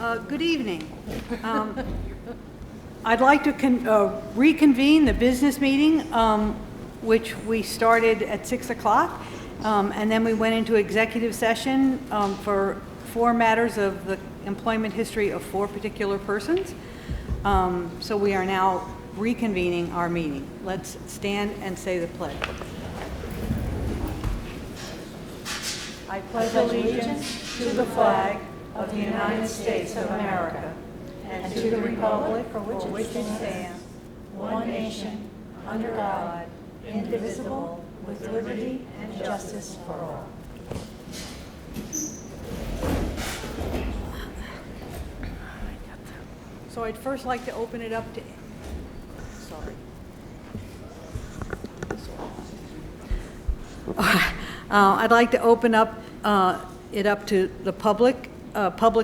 Good evening. I'd like to reconvene the business meeting, which we started at 6 o'clock, and then we went into executive session for 4 matters of the employment history of 4 particular persons. So we are now reconvening our meeting. Let's stand and say the pledge. I pledge allegiance to the flag of the United States of America and to the republic for which it stands, one nation, under God, indivisible, with liberty and justice for all. So I'd first like to open it up to, I'd like to open up it up to the public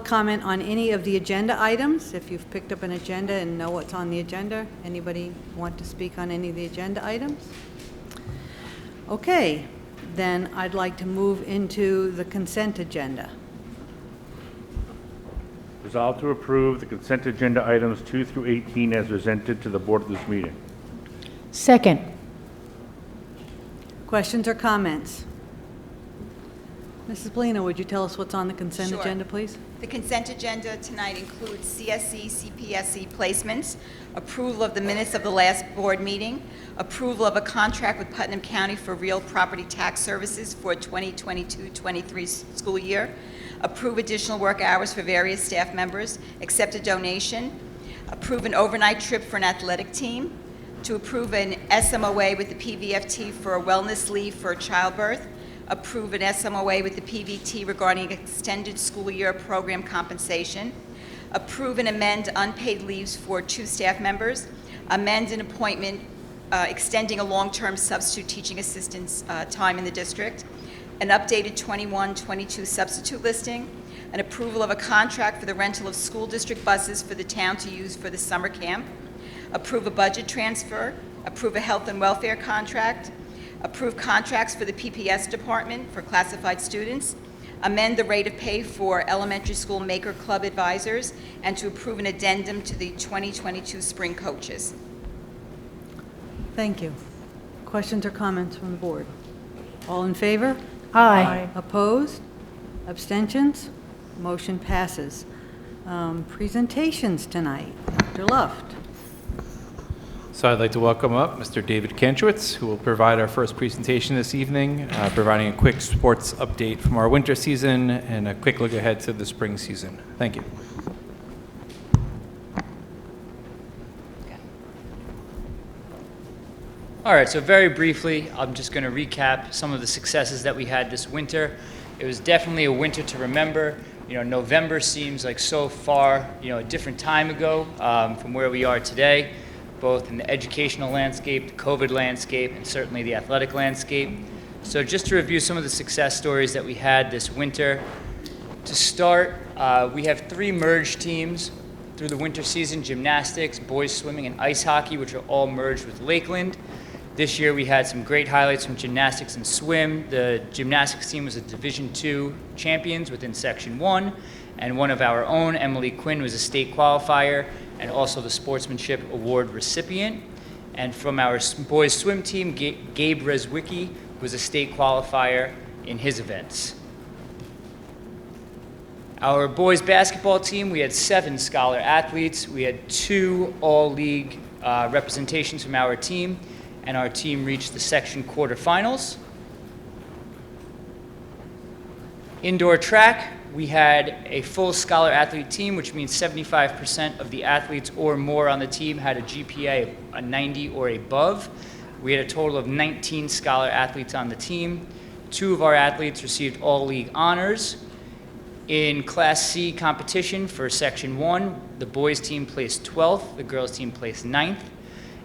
comment on any of the agenda items. If you've picked up an agenda and know what's on the agenda, anybody want to speak on any of the agenda items? Okay, then I'd like to move into the consent agenda. Resolved to approve the consent agenda items 2 through 18 as presented to the board of this meeting. Second. Questions or comments? Mrs. Bellino, would you tell us what's on the consent Sure. agenda, please? The consent agenda tonight includes CSE, CPSE placements, approval of the minutes of the last board meeting, approval of a contract with Putnam County for real property tax services for 2022-23 school year, approve additional work hours for various staff members, accept a donation, approve an overnight trip for an athletic team, to approve an SMOA with the PVFT for a wellness leave for childbirth, approve an SMOA with the PVT regarding extended school year program compensation, approve and amend unpaid leaves for 2 staff members, amend an appointment extending a long-term substitute teaching assistant's time in the district, an updated 21-22 substitute listing, an approval of a contract for the rental of school district buses for the town to use for the summer camp, approve a budget transfer, approve a health and welfare contract, approve contracts for the PPS department for classified students, amend the rate of pay for elementary school Maker Club advisors, and to approve an addendum to the 2022 spring coaches. Thank you. Questions or comments from the board? All in favor? Aye. Opposed? Abstentions? Motion passes. Presentations tonight. Dr. Luft. So I'd like to welcome up Mr. David Kantrowitz, who will provide our first presentation this evening, providing a quick sports update from our winter season and a quick look ahead to the spring season. Thank you. All right, so very briefly, I'm just going to recap some of the successes that we had this winter. It was definitely a winter to remember. You know, November seems like so far, a different time ago from where we are today, both in the educational landscape, the COVID landscape, and certainly the athletic landscape. So just to review some of the success stories that we had this winter. To start, we have 3 merged teams through the winter season: gymnastics, boys swimming, and ice hockey, which are all merged with Lakeland. This year we had some great highlights from gymnastics and swim. The gymnastics team was a Division II champions within Section 1, and one of our own, Emily Quinn, was a state qualifier and also the Sportsmanship Award recipient. And from our boys swim team, Gabe Reswicki was a state qualifier in his events. Our boys basketball team, we had 7 scholar athletes. We had 2 all-league representations from our team, and our team reached the section quarterfinals. Indoor track, we had a full scholar athlete team, which means 75% of the athletes or more on the team had a GPA of 90 or above. We had a total of 19 scholar athletes on the team. 2 of our athletes received all-league honors. In Class C competition for Section 1, the boys team placed 12th, the girls team placed 9th,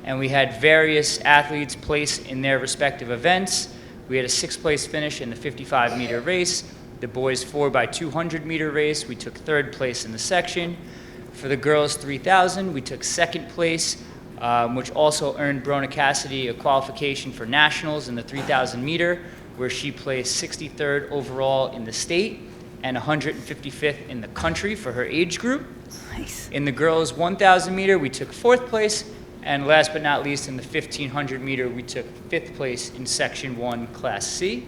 and we had various athletes place in their respective events. We had a 6th place finish in the 55-meter race. The boys 4x200 meter race, we took 3rd place in the section. For the girls 3,000, we took 2nd place, which also earned Brona Cassidy a qualification for nationals in the 3,000 meter, where she placed 63rd overall in the state. and 155th in the country for her age group. Nice. In the girls' 1,000 meter, we took 4th place. And last but not least, in the 1,500 meter, we took 5th place in Section 1, Class C.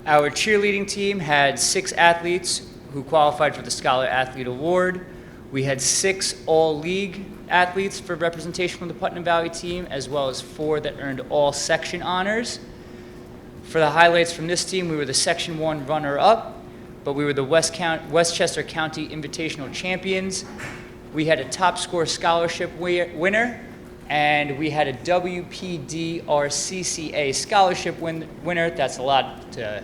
Our cheerleading team had 6 athletes who qualified for the Scholar Athlete Award. We had 6 all-league athletes for representation from the Putnam Valley team, as well as 4 that earned all section honors. For the highlights from this team, we were the Section 1 runner-up, but we were the Westchester County Invitational champions. We had a top score scholarship winner, and we had a WPDRCCA scholarship winner. That's a lot to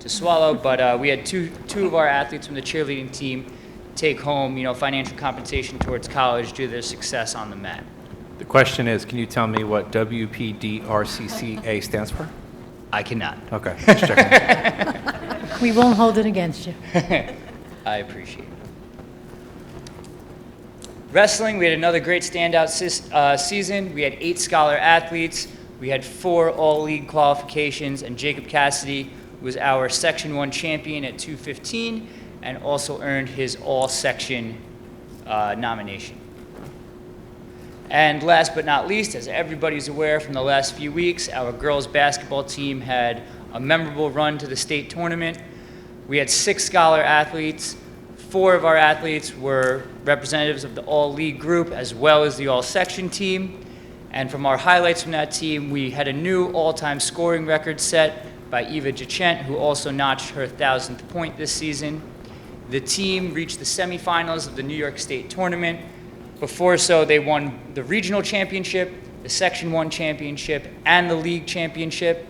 swallow, but we had two of our athletes from the cheerleading team take home, financial compensation towards college due to their success on the mat. The question is, can you tell me what WPDRCCA stands for? I cannot. Okay, just checking. We won't hold it against you. I appreciate it. Wrestling, we had another great standout season. We had 8 scholar athletes. We had 4 all-league qualifications, and Jacob Cassidy was our Section 1 champion at 215 and also earned his all-section nomination. And last but not least, as everybody's aware from the last few weeks, our girls basketball team had a memorable run to the state tournament. We had 6 scholar athletes. 4 of our athletes were representatives of the all-league group as well as the all-section team. And from our highlights from that team, we had a new all-time scoring record set by Eva Jachent, who also notched her 1,000th point this season. The team reached the semifinals of the New York State tournament. Before so, they won the regional championship, the Section 1 championship, and the league championship.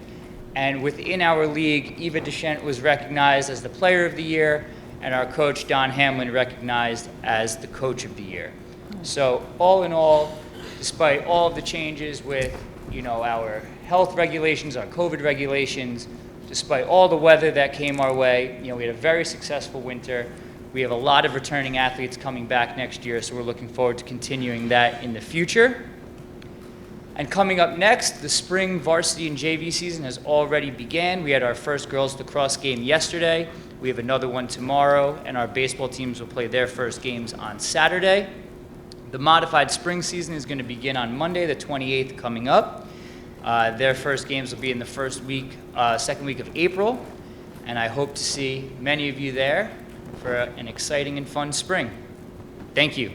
And within our league, Eva Jachent was recognized as the player of the year, and our coach, Don Hamlin, recognized as the coach of the year. So all in all, despite all of the changes with, our health regulations, our COVID regulations, despite all the weather that came our way, we had a very successful winter. We have a lot of returning athletes coming back next year, so we're looking forward to continuing that in the future. And coming up next, the spring varsity and JV season has already began. We had our first girls lacrosse game yesterday. We have another one tomorrow, and our baseball teams will play their first games on Saturday. The modified spring season is going to begin on Monday, the 28th, coming up. Their first games will be in the second week of April, and I hope to see many of you there for an exciting and fun spring. Thank you.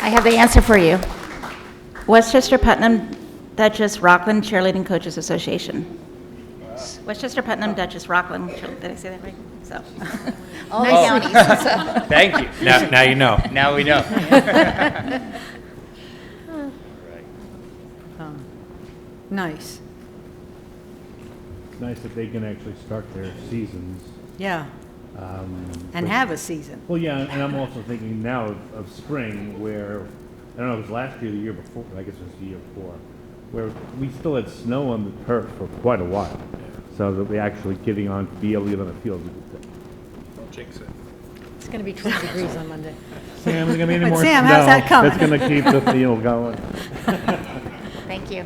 I have the answer for you. Westchester Putnam Duchess Rockland Cheerleading Coaches Association. Westchester Putnam Duchess Rockland, did I say that right? So, all the counties. Thank you. Now you know. Now we know. Nice. It's nice that they can actually start their seasons. Yeah, and but- have a season. Well, yeah, and I'm also thinking now of spring where, I don't know, it was last year, the year before, I guess it was the year before, where we still had snow on the turf for quite a while. So that we actually be able to get on the field. Jinx it. It's going to be 20 degrees on Monday. Sam, is there gonna be any But more Sam, snow? how's that coming? That's gonna keep the field going. Thank you.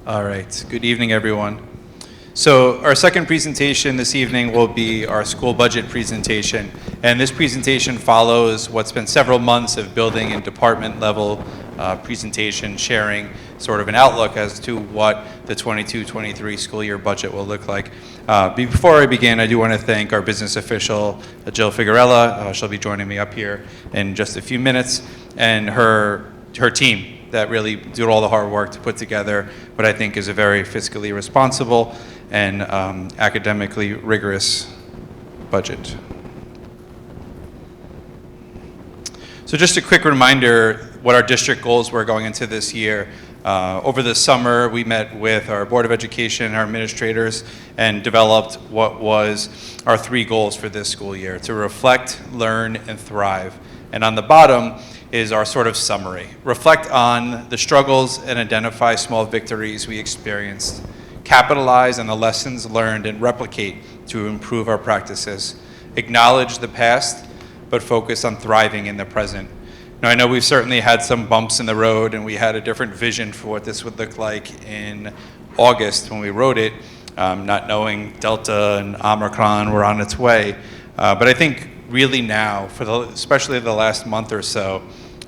All right. Good evening, everyone. So our second presentation this evening will be our school budget presentation. And this presentation follows what's been several months of building and department level presentation, sharing sort of an outlook as to what the 22-23 school year budget will look like. Before I begin, I do want to thank our business official, Jill Figuerella. She'll be joining me up here in just a few minutes, and her team that really did all the hard work to put together what I think is a very fiscally responsible and academically rigorous budget. So just a quick reminder what our district goals were going into this year. Over the summer, we met with our Board of Education, our administrators, and developed what was our 3 goals for this school year: to reflect, learn, and thrive. And on the bottom is our sort of summary. Reflect on the struggles and identify small victories we experienced. Capitalize on the lessons learned and replicate to improve our practices. Acknowledge the past, but focus on thriving in the present. Now, I know we've certainly had some bumps in the road, and we had a different vision for what this would look like in August when we wrote it, not knowing Delta and Omicron were on its way. But I think really now, especially the last month or so,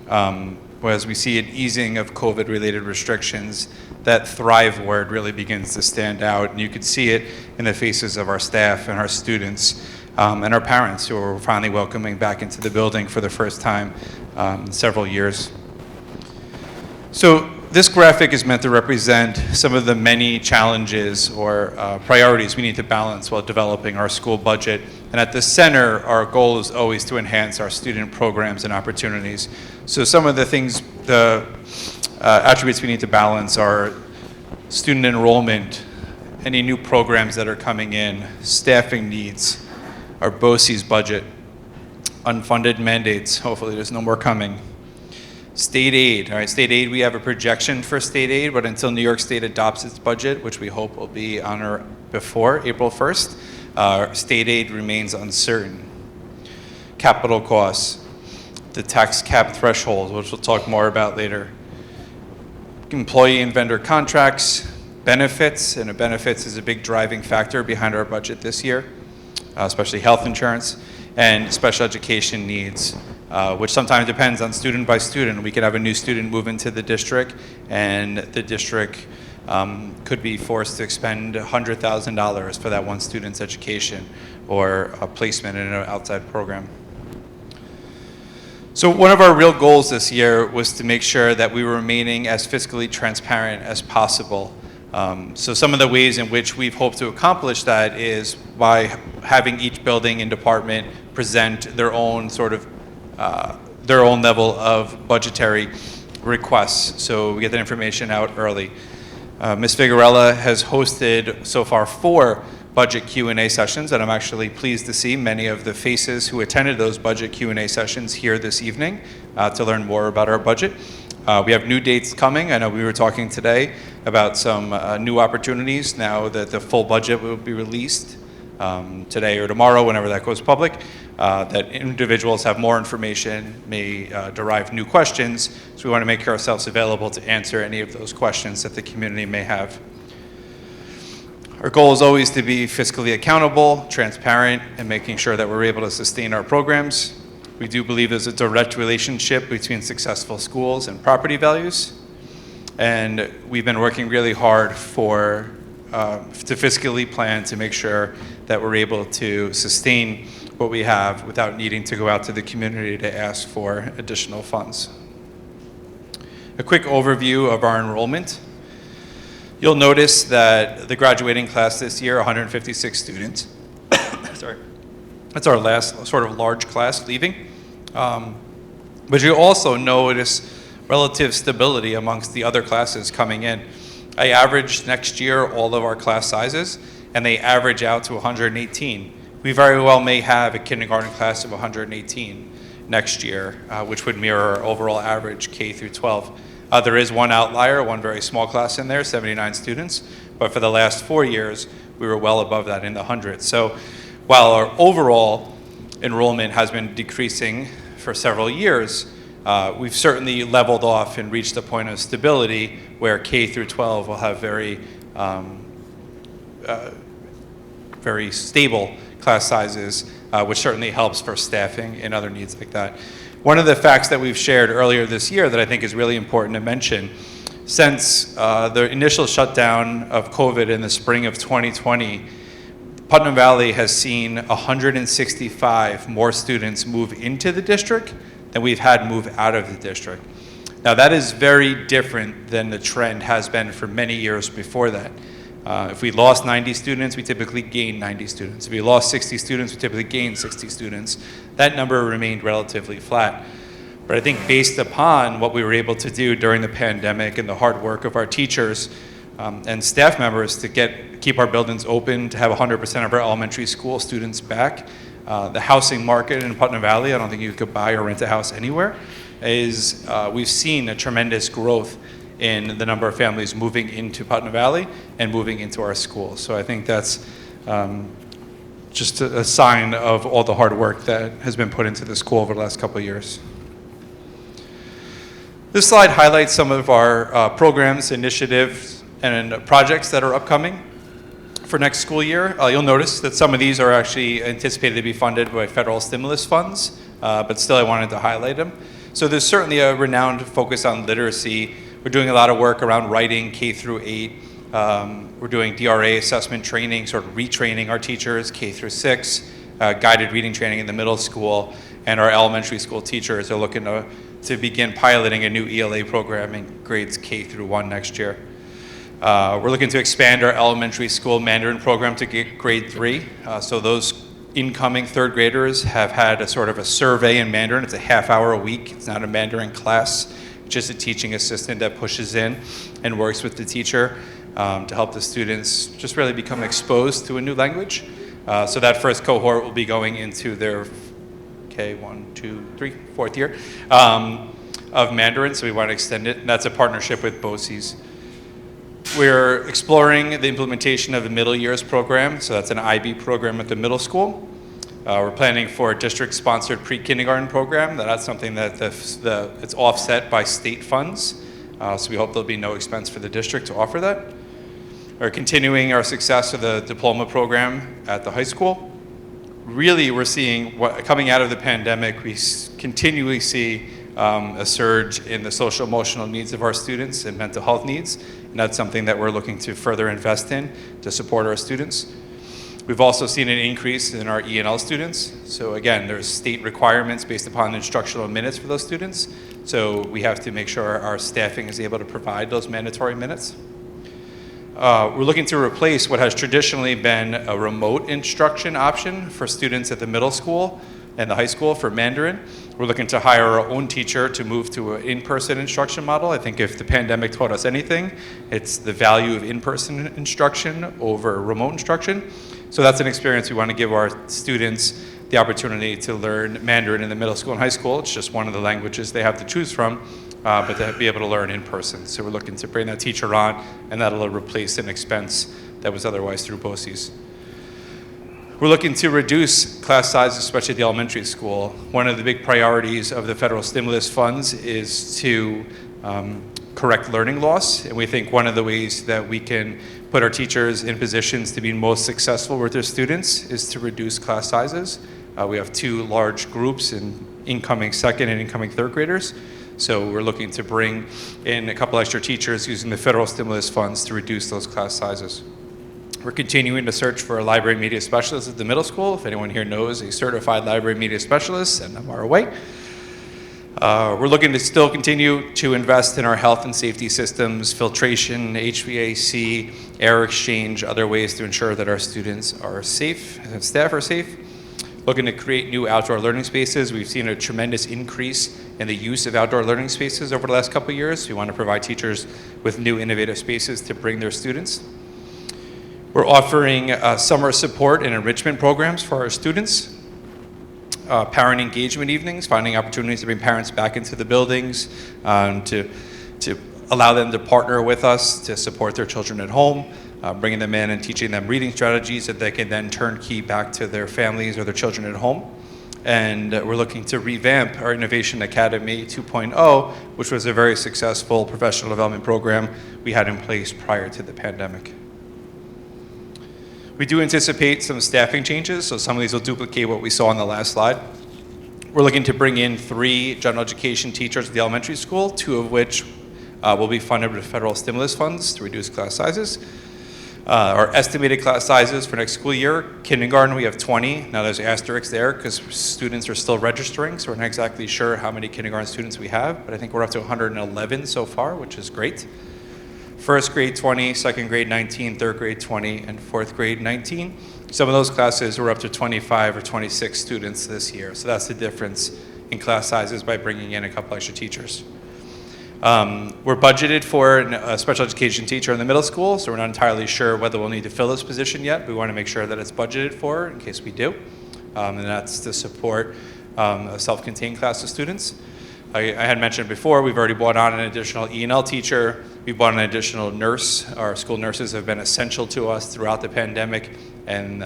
as we see an easing of COVID-related restrictions, that thrive word really begins to stand out. And you could see it in the faces of our staff and our students and our parents, who are finally welcoming back into the building for the first time in several years. So this graphic is meant to represent some of the many challenges or priorities we need to balance while developing our school budget. And at the center, our goal is always to enhance our student programs and opportunities. So some of the things, the attributes we need to balance are student enrollment, any new programs that are coming in, staffing needs, our BOCES budget, unfunded mandates, hopefully there's no more coming. State aid, all right, state aid, we have a projection for state aid, but until New York State adopts its budget, which we hope will be on or before April 1st, state aid remains uncertain. Capital costs, the tax cap threshold, which we'll talk more about later. Employee and vendor contracts, benefits, and benefits is a big driving factor behind our budget this year, especially health insurance, and special education needs, which sometimes depends on student by student. We could have a new student move into the district, and the district could be forced to expend $100,000 for that one student's education or a placement in an outside program. So one of our real goals this year was to make sure that we were remaining as fiscally transparent as possible. So some of the ways in which we've hoped to accomplish that is by having each building and department present their own sort of their own level of budgetary requests. So we get that information out early. Ms. Figuerella has hosted so far 4 budget Q&A sessions, and I'm actually pleased to see many of the faces who attended those budget Q&A sessions here this evening to learn more about our budget. We have new dates coming. I know we were talking today about some new opportunities now that the full budget will be released today or tomorrow, whenever that goes public, that individuals have more information, may derive new questions. So we want to make ourselves available to answer any of those questions that the community may have. Our goal is always to be fiscally accountable, transparent, and making sure that we're able to sustain our programs. We do believe there's a direct relationship between successful schools and property values. And we've been working really hard to fiscally plan to make sure that we're able to sustain what we have without needing to go out to the community to ask for additional funds. A quick overview of our enrollment. You'll notice that the graduating class this year, 156 students. Sorry. That's our last sort of large class leaving. But you also notice relative stability amongst the other classes coming in. I averaged next year all of our class sizes, and they average out to 118. We very well may have a kindergarten class of 118 next year, which would mirror our overall average K through 12. There is one outlier, one very small class in there, 79 students, but for the last 4 years, we were well above that in the hundreds. So while our overall enrollment has been decreasing for several years, we've certainly leveled off and reached a point of stability where K through 12 will have very stable class sizes, which certainly helps for staffing and other needs like that. One of the facts that we've shared earlier this year that I think is really important to mention, since the initial shutdown of COVID in the spring of 2020, Putnam Valley has seen 165 more students move into the district than we've had move out of the district. Now that is very different than the trend has been for many years before that. If we lost 90 students, we typically gained 90 students. If we lost 60 students, we typically gained 60 students. That number remained relatively flat. But I think based upon what we were able to do during the pandemic and the hard work of our teachers and staff members to keep our buildings open, to have 100% of our elementary school students back, the housing market in Putnam Valley, I don't think you could buy or rent a house anywhere, we've seen a tremendous growth in the number of families moving into Putnam Valley and moving into our schools. So I think that's just a sign of all the hard work that has been put into the school over the last couple of years. This slide highlights some of our programs, initiatives, and projects that are upcoming for next school year. You'll notice that some of these are actually anticipated to be funded by federal stimulus funds, but still I wanted to highlight them. So there's certainly a renowned focus on literacy. We're doing a lot of work around writing K through 8. We're doing DRA assessment training, sort of retraining our teachers, K through 6, guided reading training in the middle school, and our elementary school teachers are looking to begin piloting a new ELA program in grades K through 1 next year. We're looking to expand our elementary school Mandarin program to grade 3. So those incoming third graders have had a sort of a survey in Mandarin. It's a half hour a week. It's not a Mandarin class. It's just a teaching assistant that pushes in and works with the teacher to help the students just really become exposed to a new language. So that first cohort will be going into their fourth year of Mandarin, so we want to extend it, and that's a partnership with BOCES. We're exploring the implementation of the middle years program, so that's an IB program at the middle school. We're planning for a district-sponsored pre-kindergarten program. That's something that it's offset by state funds, so we hope there'll be no expense for the district to offer that. We're continuing our success of the diploma program at the high school. Really, we're seeing, coming out of the pandemic, we continually see a surge in the social emotional needs of our students and mental health needs, and that's something that we're looking to further invest in to support our students. We've also seen an increase in our E&L students. So again, there's state requirements based upon instructional minutes for those students, so we have to make sure our staffing is able to provide those mandatory minutes. We're looking to replace what has traditionally been a remote instruction option for students at the middle school and the high school for Mandarin. We're looking to hire our own teacher to move to an in-person instruction model. I think if the pandemic taught us anything, it's the value of in-person instruction over remote instruction. So that's an experience we want to give our students the opportunity to learn Mandarin in the middle school and high school. It's just one of the languages they have to choose from, but to be able to learn in person. So we're looking to bring that teacher on, and that'll replace an expense that was otherwise through BOCES. We're looking to reduce class sizes, especially at the elementary school. One of the big priorities of the federal stimulus funds is to correct learning loss, and we think one of the ways that we can put our teachers in positions to be most successful with their students is to reduce class sizes. We have 2 large groups in incoming second and incoming third graders, so we're looking to bring in a couple extra teachers using the federal stimulus funds to reduce those class sizes. We're continuing to search for a library media specialist at the middle school. If anyone here knows a certified library media specialist, send them our way. We're looking to still continue to invest in our health and safety systems, filtration, HVAC, air exchange, other ways to ensure that our students are safe and staff are safe. Looking to create new outdoor learning spaces. We've seen a tremendous increase in the use of outdoor learning spaces over the last couple of years. We want to provide teachers with new innovative spaces to bring their students. We're offering summer support and enrichment programs for our students. Parent engagement evenings, finding opportunities to bring parents back into the buildings, to allow them to partner with us to support their children at home, bringing them in and teaching them reading strategies that they can then turnkey back to their families or their children at home. And we're looking to revamp our Innovation Academy 2.0, which was a very successful professional development program we had in place prior to the pandemic. We do anticipate some staffing changes, so some of these will duplicate what we saw on the last slide. We're looking to bring in 3 general education teachers at the elementary school, 2 of which will be funded with federal stimulus funds to reduce class sizes. Our estimated class sizes for next school year, kindergarten we have 20. Now there's asterisks there because students are still registering, so we're not exactly sure how many kindergarten students we have, but I think we're up to 111 so far, which is great. First grade 20, second grade 19, third grade 20, and fourth grade 19. Some of those classes were up to 25 or 26 students this year, so that's the difference in class sizes by bringing in a couple extra teachers. We're budgeted for a special education teacher in the middle school, so we're not entirely sure whether we'll need to fill this position yet. We want to make sure that it's budgeted for in case we do, and that's to support a self-contained class of students. I had mentioned before, we've already brought on an additional E&L teacher. We brought an additional nurse. Our school nurses have been essential to us throughout the pandemic, and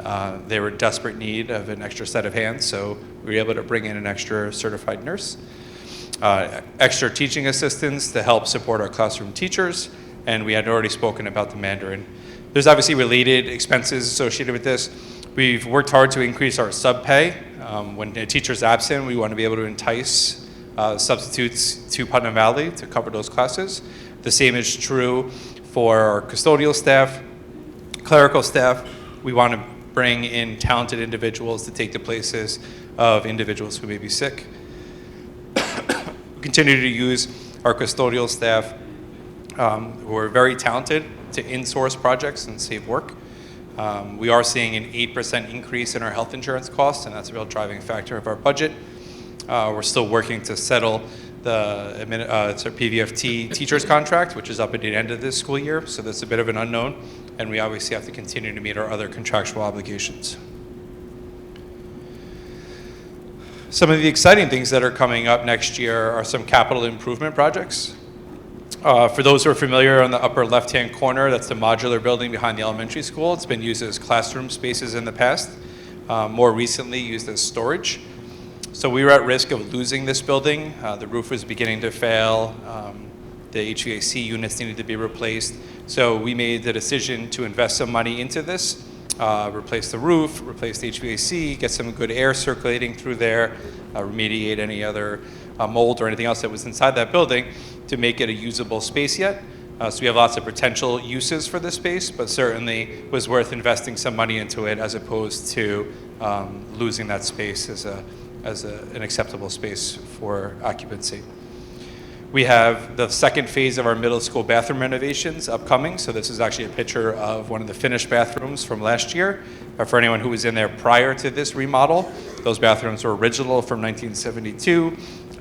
they were in desperate need of an extra set of hands, so we were able to bring in an extra certified nurse. Extra teaching assistants to help support our classroom teachers, and we had already spoken about the Mandarin. There's obviously related expenses associated with this. We've worked hard to increase our sub-pay. When a teacher's absent, we want to be able to entice substitutes to Putnam Valley to cover those classes. The same is true for our custodial staff, clerical staff. We want to bring in talented individuals to take the places of individuals who may be sick. We continue to use our custodial staff who are very talented to in-source projects and save work. We are seeing an 8% increase in our health insurance costs, and that's a real driving factor of our budget. We're still working to settle it's our PVFT teacher's contract, which is up at the end of this school year, so that's a bit of an unknown, and we obviously have to continue to meet our other contractual obligations. Some of the exciting things that are coming up next year are some capital improvement projects. For those who are familiar, on the upper left-hand corner, that's the modular building behind the elementary school. It's been used as classroom spaces in the past, more recently used as storage. So we were at risk of losing this building. The roof was beginning to fail. The HVAC units needed to be replaced. So we made the decision to invest some money into this, replace the roof, replace the HVAC, get some good air circulating through there, remediate any other mold or anything else that was inside that building to make it a usable space yet. So we have lots of potential uses for this space, but certainly was worth investing some money into it as opposed to losing that space as an acceptable space for occupancy. We have the second phase of our middle school bathroom renovations upcoming. So this is actually a picture of one of the finished bathrooms from last year. For anyone who was in there prior to this remodel, those bathrooms were original from 1972.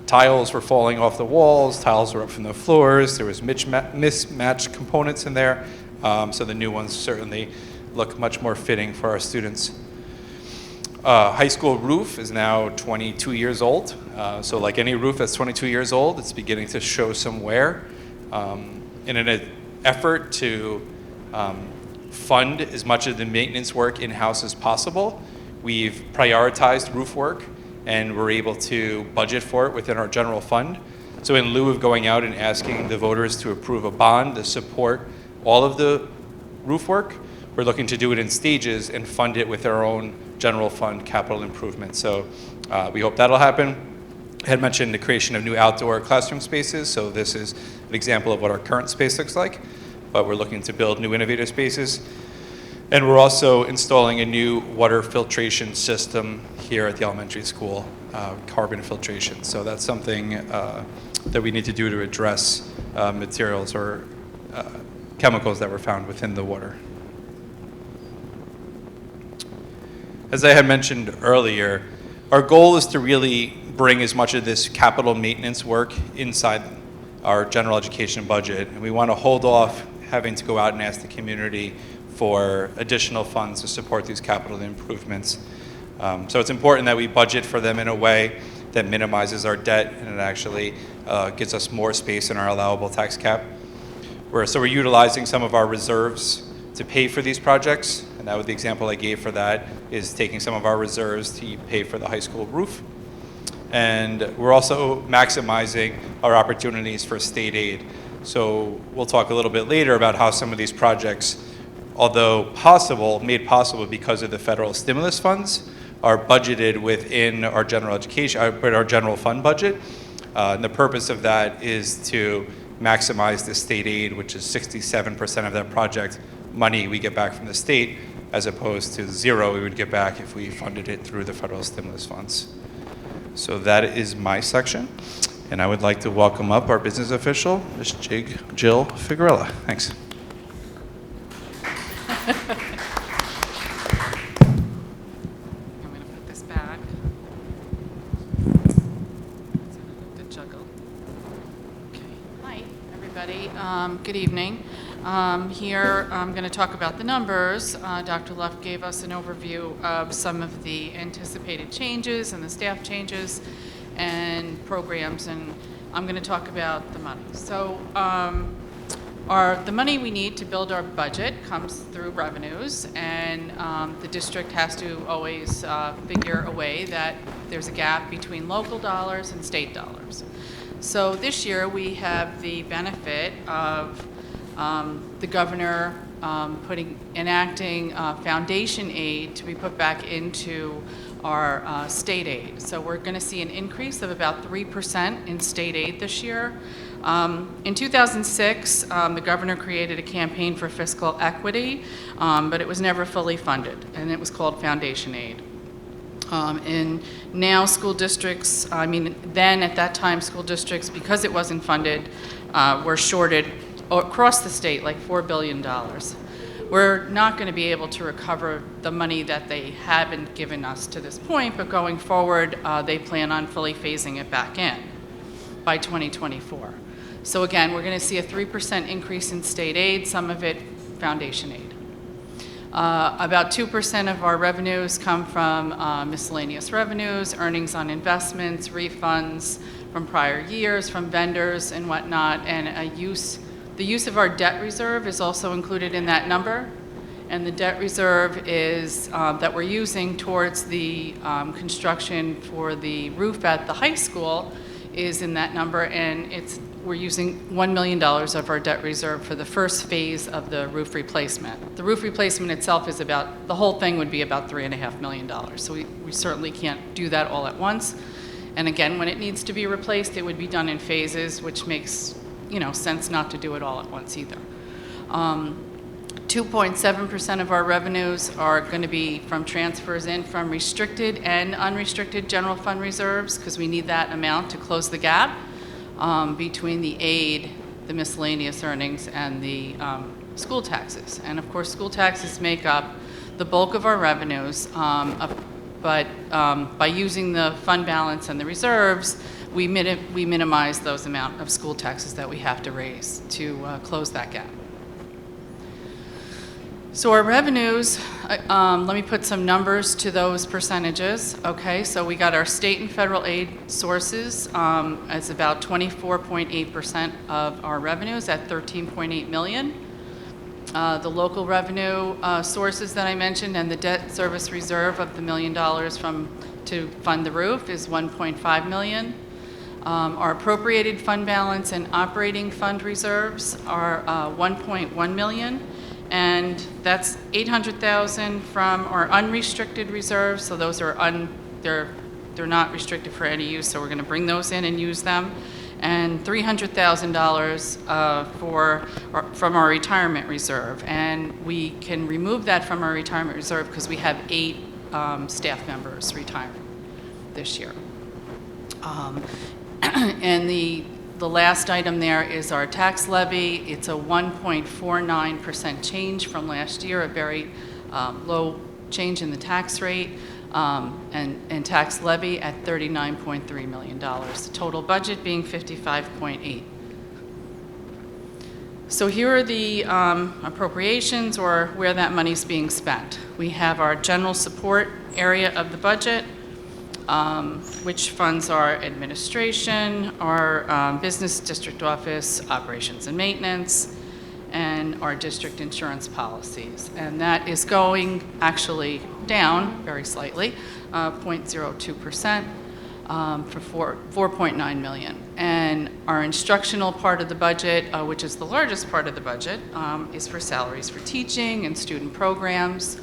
Tiles were falling off the walls, tiles were up from the floors, there was mismatched components in there. So the new ones certainly look much more fitting for our students. High school roof is now 22 years old. So like any roof that's 22 years old, it's beginning to show some wear. In an effort to fund as much of the maintenance work in-house as possible, we've prioritized roof work and we're able to budget for it within our general fund. So in lieu of going out and asking the voters to approve a bond to support all of the roof work, we're looking to do it in stages and fund it with our own general fund capital improvement. So we hope that'll happen. I had mentioned the creation of new outdoor classroom spaces. So this is an example of what our current space looks like, but we're looking to build new innovative spaces. And we're also installing a new water filtration system here at the elementary school, carbon filtration. So that's something that we need to do to address materials or chemicals that were found within the water. As I had mentioned earlier, our goal is to really bring as much of this capital maintenance work inside our general education budget. And we want to hold off having to go out and ask the community for additional funds to support these capital improvements. So it's important that we budget for them in a way that minimizes our debt and it actually gives us more space in our allowable tax cap. So we're utilizing some of our reserves to pay for these projects, and that was the example I gave for that, is taking some of our reserves to pay for the high school roof. And we're also maximizing our opportunities for state aid. So we'll talk a little bit later about how some of these projects, although made possible because of the federal stimulus funds, are budgeted within our general education, our general fund budget. And the purpose of that is to maximize the state aid, which is 67% of that project money we get back from the state, as opposed to zero we would get back if we funded it through the federal stimulus funds. So that is my section, and I would like to welcome up our business official, Ms. Jill Figueroa. Thanks. I'm going to put this back. juggle. Okay. Hi, everybody. Good evening. Here, I'm going to talk about the numbers. Dr. Luff gave us an overview of some of the anticipated changes and the staff changes and programs, and I'm going to talk about the money. So, the money we need to build our budget comes through revenues, and the district has to always figure a way that there's a gap between local dollars and state dollars. So this year we have the benefit of the governor enacting foundation aid to be put back into our state aid. So we're going to see an increase of about 3% in state aid this year. In 2006, the governor created a campaign for fiscal equity, but it was never fully funded, and it was called foundation aid. And now school districts, then at that time, school districts, because it wasn't funded, were shorted across the state like $4 billion. We're not going to be able to recover the money that they haven't given us to this point, but going forward, they plan on fully phasing it back in by 2024. So again, we're going to see a 3% increase in state aid, some of it foundation aid. About 2% of our revenues come from miscellaneous revenues, earnings on investments, refunds from prior years, from vendors and whatnot, and the use of our debt reserve is also included in that number. And the debt reserve is that we're using towards the construction for the roof at the high school is in that number, and we're using $1 million of our debt reserve for the first phase of the roof replacement. The roof replacement itself is the whole thing would be about $3.5 million. So we certainly can't do that all at once. And again, when it needs to be replaced, it would be done in phases, which makes, sense not to do it all at once either. 2.7% of our revenues are going to be from transfers in from restricted and unrestricted general fund reserves, because we need that amount to close the gap between the aid, the miscellaneous earnings, and the school taxes. And of course, school taxes make up the bulk of our revenues, but by using the fund balance and the reserves, we minimize those amount of school taxes that we have to raise to close that gap. So our revenues, let me put some numbers to those percentages. Okay, so we got our state and federal aid sources as about 24.8% of our revenues at $13.8 million. The local revenue sources that I mentioned and the debt service reserve of the $1 million to fund the roof is $1.5 million. Our appropriated fund balance and operating fund reserves are $1.1 million. And that's $800,000 from our unrestricted reserves. So those are they're not restricted for any use. So we're going to bring those in and use them. And $300,000 from our retirement reserve. And we can remove that from our retirement reserve because we have 8 staff members retiring this year. And the last item there is our tax levy. It's a 1.49% change from last year, a very low change in the tax rate, and tax levy at $39.3 million. The total budget being $55.8. So here are the appropriations, or where that money's being spent. We have our general support area of the budget, which funds our administration, our business district office, operations and maintenance, and our district insurance policies. And that is going actually down very slightly, 0.02%, for $4.9 million. And our instructional part of the budget, which is the largest part of the budget, is for salaries for teaching and student programs,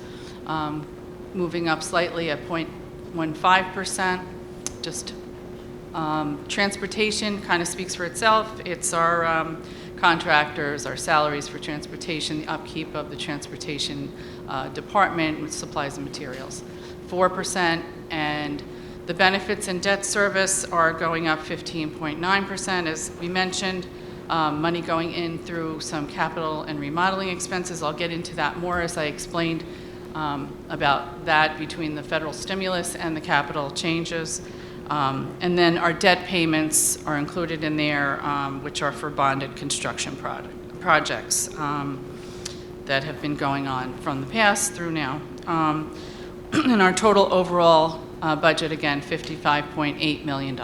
moving up slightly at 0.15%. Just transportation kind of speaks for itself. It's our contractors, our salaries for transportation, the upkeep of the transportation department with supplies and materials, 4%, and the benefits and debt service are going up 15.9%, as we mentioned. Money going in through some capital and remodeling expenses. I'll get into that more as I explained about that between the federal stimulus and the capital changes. And then our debt payments are included in there, which are for bonded construction projects that have been going on from the past through now. And our total overall budget, again, $55.8 million.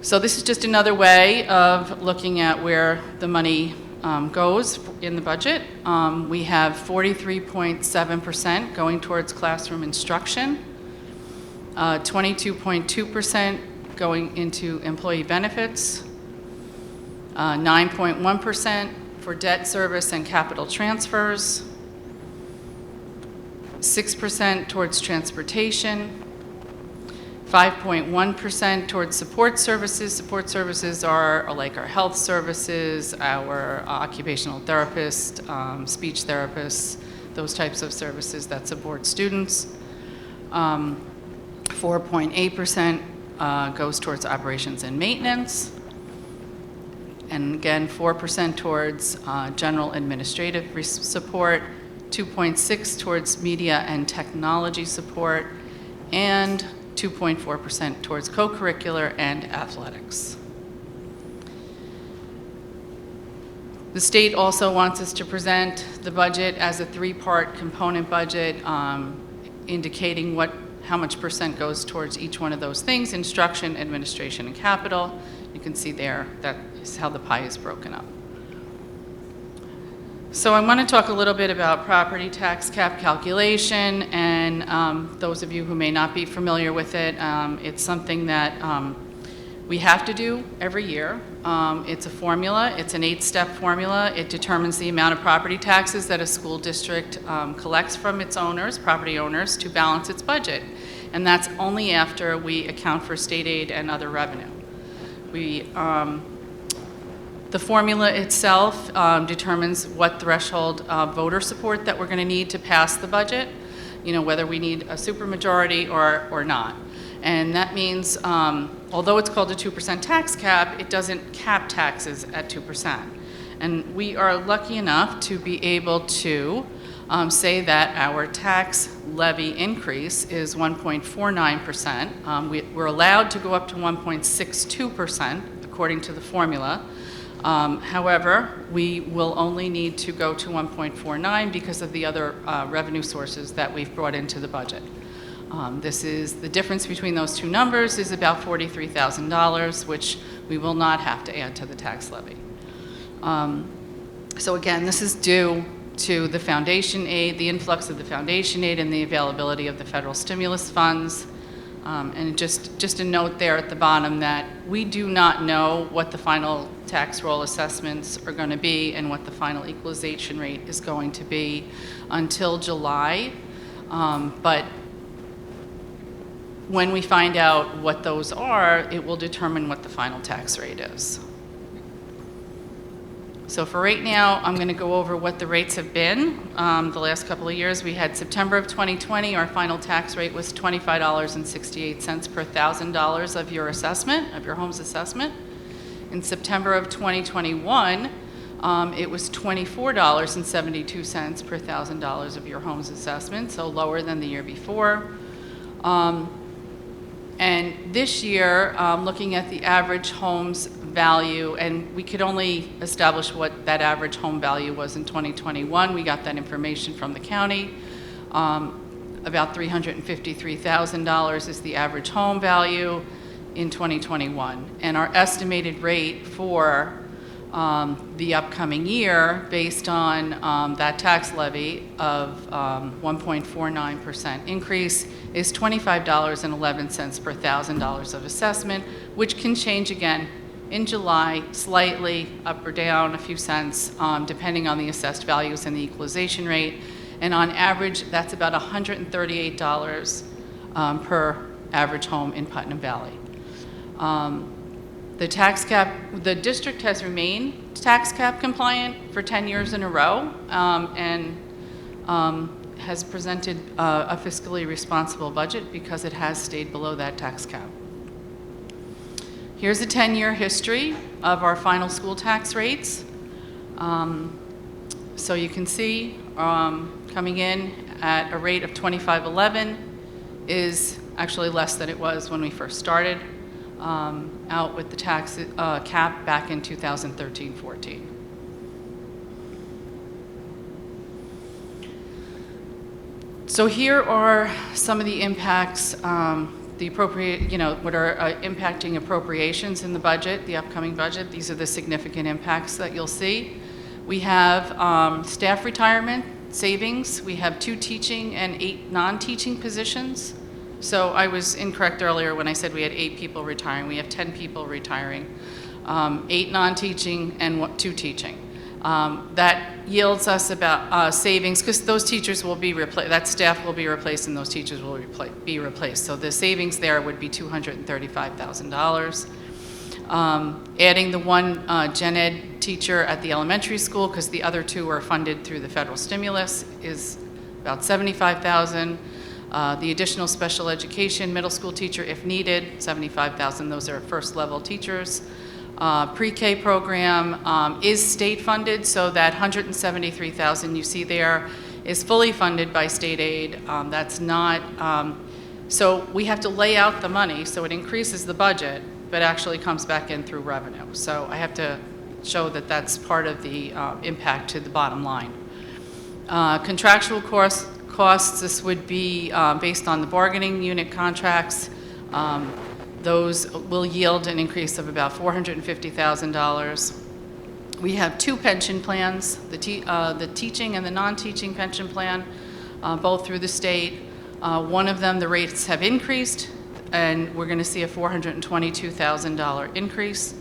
So this is just another way of looking at where the money goes in the budget. We have 43.7% going towards classroom instruction, 22.2% going into employee benefits, 9.1% for debt service and capital transfers, 6% towards transportation, 5.1% towards support services. Support services are like our health services, our occupational therapists, speech therapists, those types of services that support students. 4.8% goes towards operations and maintenance. And again, 4% towards general administrative support, 2.6% towards media and technology support, and 2.4% towards co-curricular and athletics. The state also wants us to present the budget as a three-part component budget, indicating how much percent goes towards each one of those things: instruction, administration, and capital. You can see there, that is how the pie is broken up. So I want to talk a little bit about property tax cap calculation, and those of you who may not be familiar with it, it's something that we have to do every year. It's a formula. It's an 8-step formula. It determines the amount of property taxes that a school district collects from its owners, property owners, to balance its budget. And that's only after we account for state aid and other revenue. The formula itself determines what threshold voter support that we're going to need to pass the budget, whether we need a supermajority or not. And that means, although it's called a 2% tax cap, it doesn't cap taxes at 2%. And we are lucky enough to be able to say that our tax levy increase is 1.49%. We're allowed to go up to 1.62% according to the formula. However, we will only need to go to 1.49 because of the other revenue sources that we've brought into the budget. This is the difference between those two numbers is about $43,000, which we will not have to add to the tax levy. So again, this is due to the foundation aid, the influx of the foundation aid, and the availability of the federal stimulus funds. And just a note there at the bottom that we do not know what the final tax roll assessments are going to be and what the final equalization rate is going to be until July. But when we find out what those are, it will determine what the final tax rate is. So for right now, I'm going to go over what the rates have been. The last couple of years, we had September of 2020, our final tax rate was $25.68 per $1,000 of your assessment, of your home's assessment. In September of 2021, it was $24.72 per $1,000 of your home's assessment, so lower than the year before. And this year, looking at the average home's value, and we could only establish what that average home value was in 2021. We got that information from the county. About $353,000 is the average home value in 2021. And our estimated rate for the upcoming year, based on that tax levy of 1.49% increase, is $25.11 per $1,000 of assessment, which can change again in July, slightly up or down a few cents, depending on the assessed values and the equalization rate. And on average, that's about $138 per average home in Putnam Valley. The tax cap, the district has remained tax cap compliant for 10 years in a row, and has presented a fiscally responsible budget because it has stayed below that tax cap. Here's a 10-year history of our final school tax rates. So you can see coming in at a rate of $25.11 is actually less than it was when we first started out with the tax cap back in 2013-14. So here are some of the impacts, the appropriate, what are impacting appropriations in the budget, the upcoming budget. These are the significant impacts that you'll see. We have staff retirement savings. We have 2 teaching and 8 non-teaching positions. So I was incorrect earlier when I said we had 8 people retiring. We have 10 people retiring, 8 non-teaching and 2 teaching. That yields us about savings, because those teachers will be replaced, that staff will be replaced and those teachers will be replaced. So the savings there would be $235,000. Adding the 1 gen ed teacher at the elementary school, because the other 2 are funded through the federal stimulus, is about $75,000. The additional special education middle school teacher, if needed, $75,000. Those are first level teachers. Pre-K program is state funded, so that $173,000 you see there is fully funded by state aid. That's not, so we have to lay out the money, so it increases the budget, but actually comes back in through revenue. So I have to show that that's part of the impact to the bottom line. Contractual costs, this would be based on the bargaining unit contracts. Those will yield an increase of about $450,000. We have 2 pension plans, the teaching and the non-teaching pension plan, both through the state. One of them, the rates have increased, and we're going to see a $422,000 increase.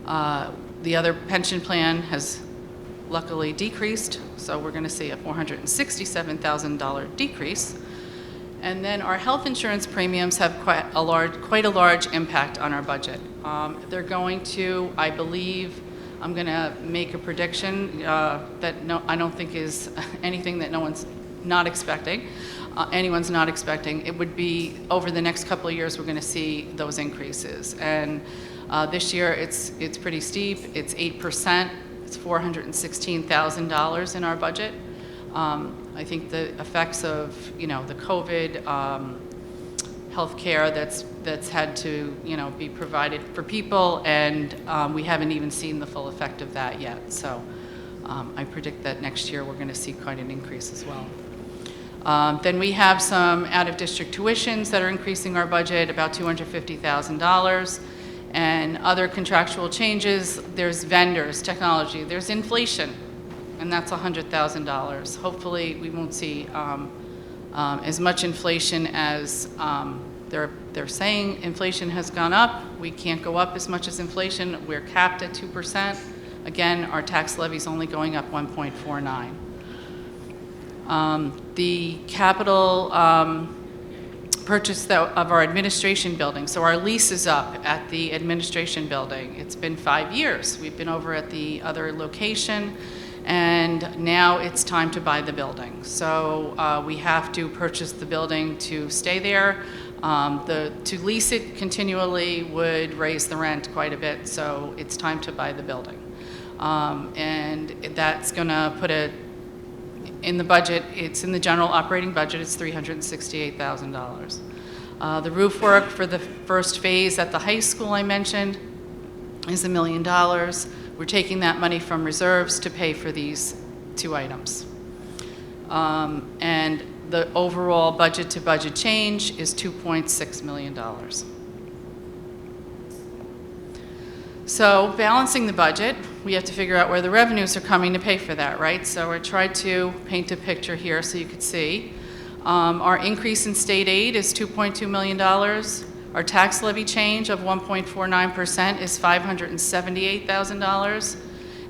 The other pension plan has luckily decreased, so we're going to see a $467,000 decrease. And then our health insurance premiums have quite a large impact on our budget. They're going to, I believe, I'm going to make a prediction that I don't think is anything that anyone's not expecting. It would be over the next couple of years we're going to see those increases. And this year it's pretty steep. It's 8%. It's $416,000 in our budget. I think the effects of, the COVID healthcare that's had to, be provided for people, and we haven't even seen the full effect of that yet. So I predict that next year we're going to see quite an increase as well. Then we have some out-of-district tuitions that are increasing our budget, about $250,000. And other contractual changes, there's vendors, technology, there's inflation, and that's $100,000. Hopefully, we won't see as much inflation as they're saying. Inflation has gone up. We can't go up as much as inflation. We're capped at 2%. Again, our tax levy is only going up 1.49. The capital purchase of our administration building. So our lease is up at the administration building. It's been 5 years. We've been over at the other location, and now it's time to buy the building. So we have to purchase the building to stay there. To lease it continually would raise the rent quite a bit, so it's time to buy the building. And that's going to put in the budget, it's in the general operating budget, it's $368,000. The roof work for the first phase at the high school I mentioned is $1 million. We're taking that money from reserves to pay for these 2 items. And the overall budget to budget change is $2.6 million. So balancing the budget, we have to figure out where the revenues are coming to pay for that, right? So I tried to paint a picture here so you could see. Our increase in state aid is $2.2 million. Our tax levy change of 1.49% is $578,000.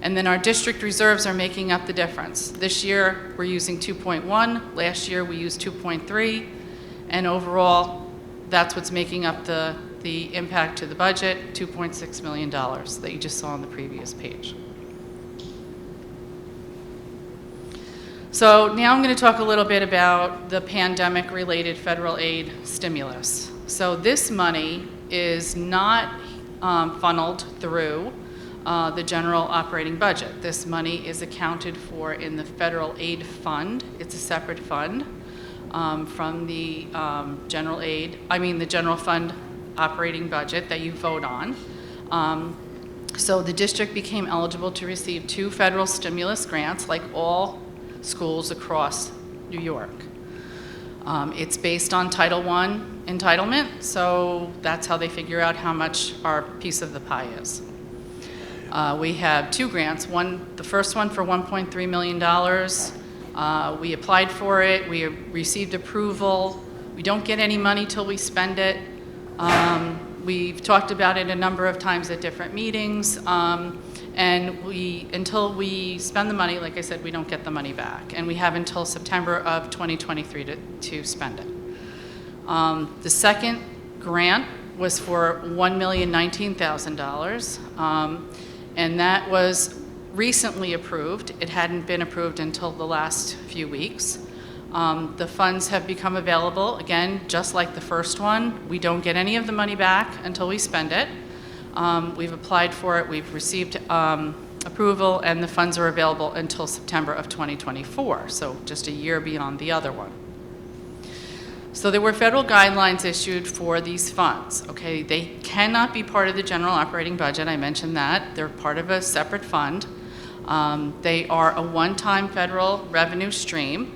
And then our district reserves are making up the difference. This year, we're using 2.1. Last year, we used 2.3. And overall, that's what's making up the impact to the budget, $2.6 million that you just saw on the previous page. So now I'm going to talk a little bit about the pandemic-related federal aid stimulus. So this money is not funneled through the general operating budget. This money is accounted for in the federal aid fund. It's a separate fund. from the the general fund operating budget that you vote on. So the district became eligible to receive 2 federal stimulus grants, like all schools across New York. It's based on Title I entitlement, so that's how they figure out how much our piece of the pie is. We have 2 grants. The first one for $1.3 million. We applied for it. We received approval. We don't get any money till we spend it. We've talked about it a number of times at different meetings, and until we spend the money, like I said, we don't get the money back. And we have until September of 2023 to spend it. The second grant was for $1,019,000, and that was recently approved. It hadn't been approved until the last few weeks. The funds have become available, again, just like the first one. We don't get any of the money back until we spend it. We've applied for it, we've received approval, and the funds are available until September of 2024, so just a year beyond the other one. So there were federal guidelines issued for these funds, okay? They cannot be part of the general operating budget, I mentioned that. They're part of a separate fund. They are a one-time federal revenue stream.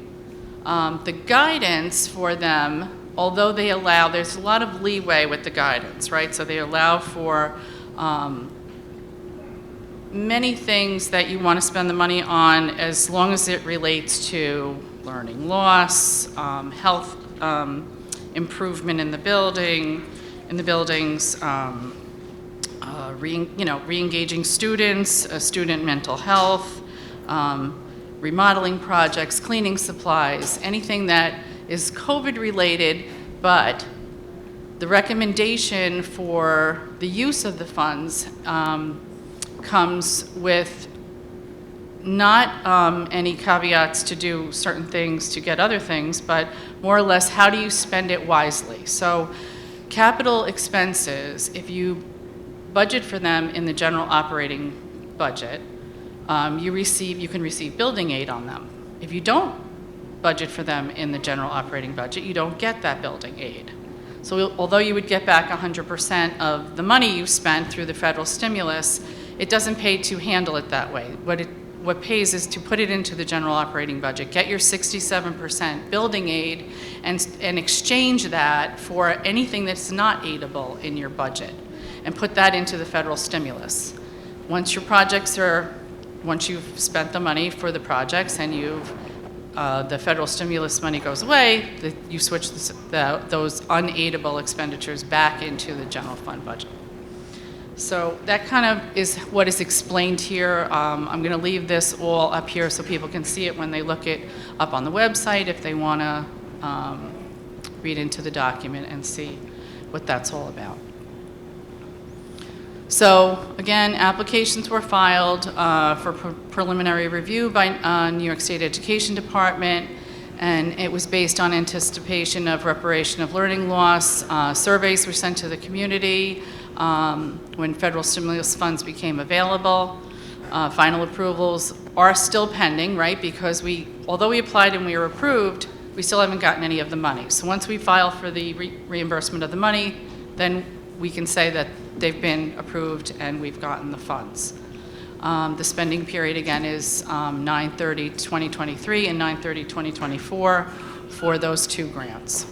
The guidance for them, although they allow, there's a lot of leeway with the guidance, right? So they allow for many things that you want to spend the money on as long as it relates to learning loss, health improvement in the buildings, re-engaging students, student mental health, remodeling projects, cleaning supplies, anything that is COVID-related, but the recommendation for the use of the funds comes with not any caveats to do certain things to get other things, but more or less how do you spend it wisely. So capital expenses, if you budget for them in the general operating budget, you can receive building aid on them. If you don't budget for them in the general operating budget, you don't get that building aid. So although you would get back 100% of the money you spent through the federal stimulus, it doesn't pay to handle it that way. What pays is to put it into the general operating budget, get your 67% building aid, and exchange that for anything that's not aidable in your budget, and put that into the federal stimulus. Once you've spent the money for the projects and the federal stimulus money goes away, you switch those unaidable expenditures back into the general fund budget. So that kind of is what is explained here. I'm going to leave this all up here so people can see it when they look it up on the website if they want to read into the document and see what that's all about. So again, applications were filed for preliminary review by New York State Education Department, and it was based on anticipation of reparation of learning loss. Surveys were sent to the community when federal stimulus funds became available. Final approvals are still pending, right? Because although we applied and we were approved, we still haven't gotten any of the money. So once we file for the reimbursement of the money, then we can say that they've been approved and we've gotten the funds. The spending period again is 9/30/2023 and 9/30/2024 for those 2 grants.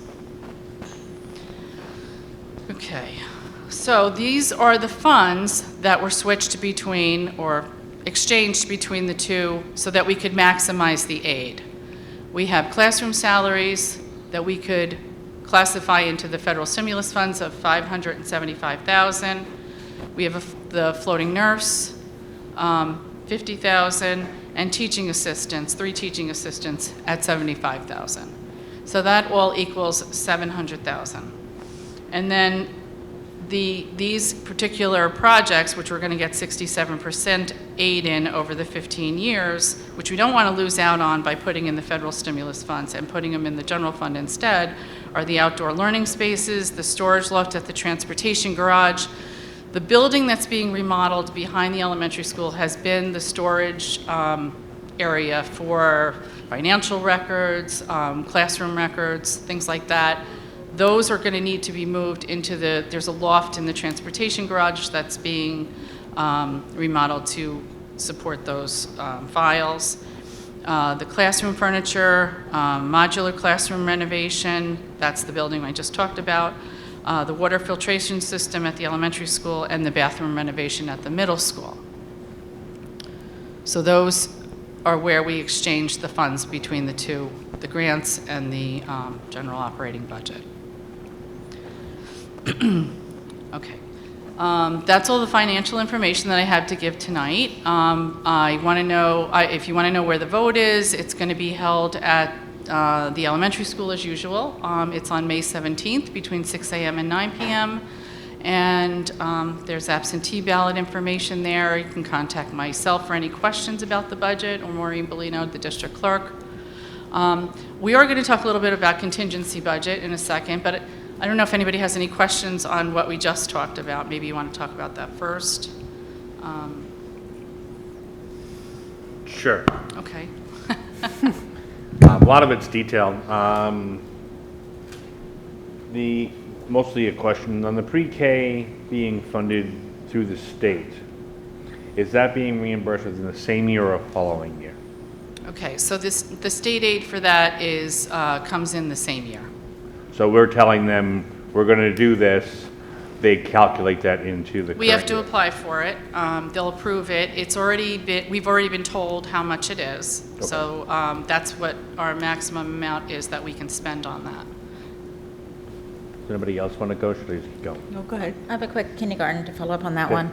Okay, so these are the funds that were switched between or exchanged between the 2 so that we could maximize the aid. We have classroom salaries that we could classify into the federal stimulus funds of $575,000. We have the floating nurse, $50,000, and teaching assistants, 3 teaching assistants at $75,000. So that all equals $700,000. And then these particular projects, which we're going to get 67% aid in over the 15 years, which we don't want to lose out on by putting in the federal stimulus funds and putting them in the general fund instead, are the outdoor learning spaces, the storage loft at the transportation garage. The building that's being remodeled behind the elementary school has been the storage area for financial records, classroom records, things like that. Those are going to need to be moved into there's a loft in the transportation garage that's being remodeled to support those files. The classroom furniture, modular classroom renovation, that's the building I just talked about. The water filtration system at the elementary school, and the bathroom renovation at the middle school. So those are where we exchange the funds between the two, the grants and the general operating budget. Okay. That's all the financial information that I have to give tonight. I want to know, if you want to know where the vote is, it's going to be held at the elementary school as usual. It's on May 17th between 6 a.m. and 9 p.m. And there's absentee ballot information there. You can contact myself for any questions about the budget, or Maureen Bellino, the district clerk. We are going to talk a little bit about contingency budget in a second, but I don't know if anybody has any questions on what we just talked about. Maybe you want to talk about that first. Sure. Okay. A lot of it's detailed. Mostly a question on the pre-K being funded through the state. Is that being reimbursed in the same year or following year? Okay, so the state aid for that is comes in the same year. So we're telling them we're going to do this. They calculate that into the. We have current to year. apply for it. They'll approve it. We've already been told how much it is. Okay. So that's what our maximum amount is that we can spend on that. Does anybody else want to go? Should I just go? No, go ahead. I have a quick kindergarten to follow up on that Okay. one.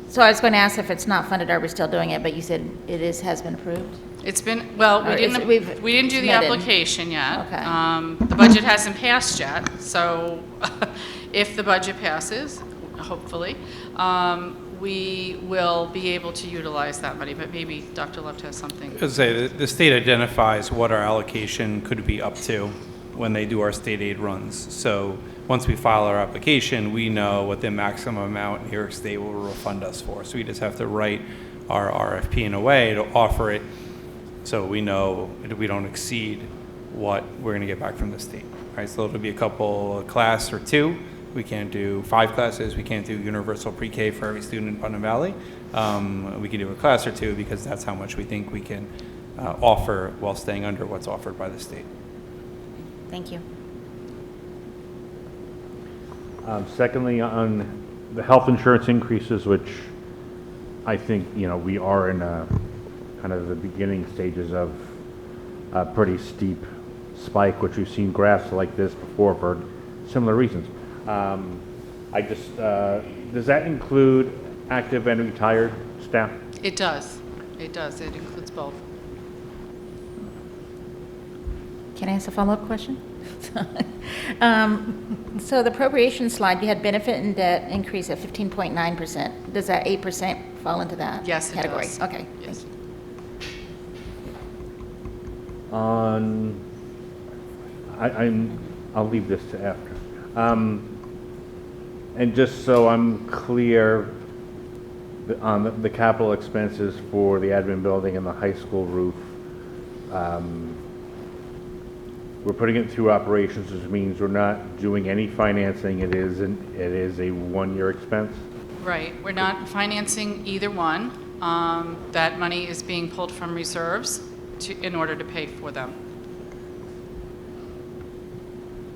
So I was going to ask if it's not funded, are we still doing it? But you said has been approved? It's been, well, Or is it- we've we didn't do the submitted? application yet. Okay. The budget hasn't passed yet, so if the budget passes, hopefully, we will be able to utilize that money, but maybe Dr. Left has something. I would say the state identifies what our allocation could be up to when they do our state aid runs. So once we file our application, we know what the maximum amount New York State will refund us for. So we just have to write our RFP in a way to offer it so we know that we don't exceed what we're going to get back from the state. Right? So it'll be a couple, a class or two. We can't do 5 classes. We can't do universal pre-K for every student in Putnam Valley. We can do a class or two because that's how much we think we can offer while staying under what's offered by the state. Thank you. Secondly, on the health insurance increases, which I think, we are in kind of the beginning stages of a pretty steep spike, which we've seen graphs like this before for similar reasons. Does that include active and retired staff? It does. It does. It includes both. Can I ask a follow-up question? So the appropriation slide, you had benefit and debt increase at 15.9%. Does that 8% fall into that Yes, it category? does. Okay. Yes. I'll leave this to after. And just so I'm clear, on the capital expenses for the admin building and the high school roof, we're putting it through operations, which means we're not doing any financing. It is a one-year expense. Right. We're not financing either one. That money is being pulled from reserves in order to pay for them.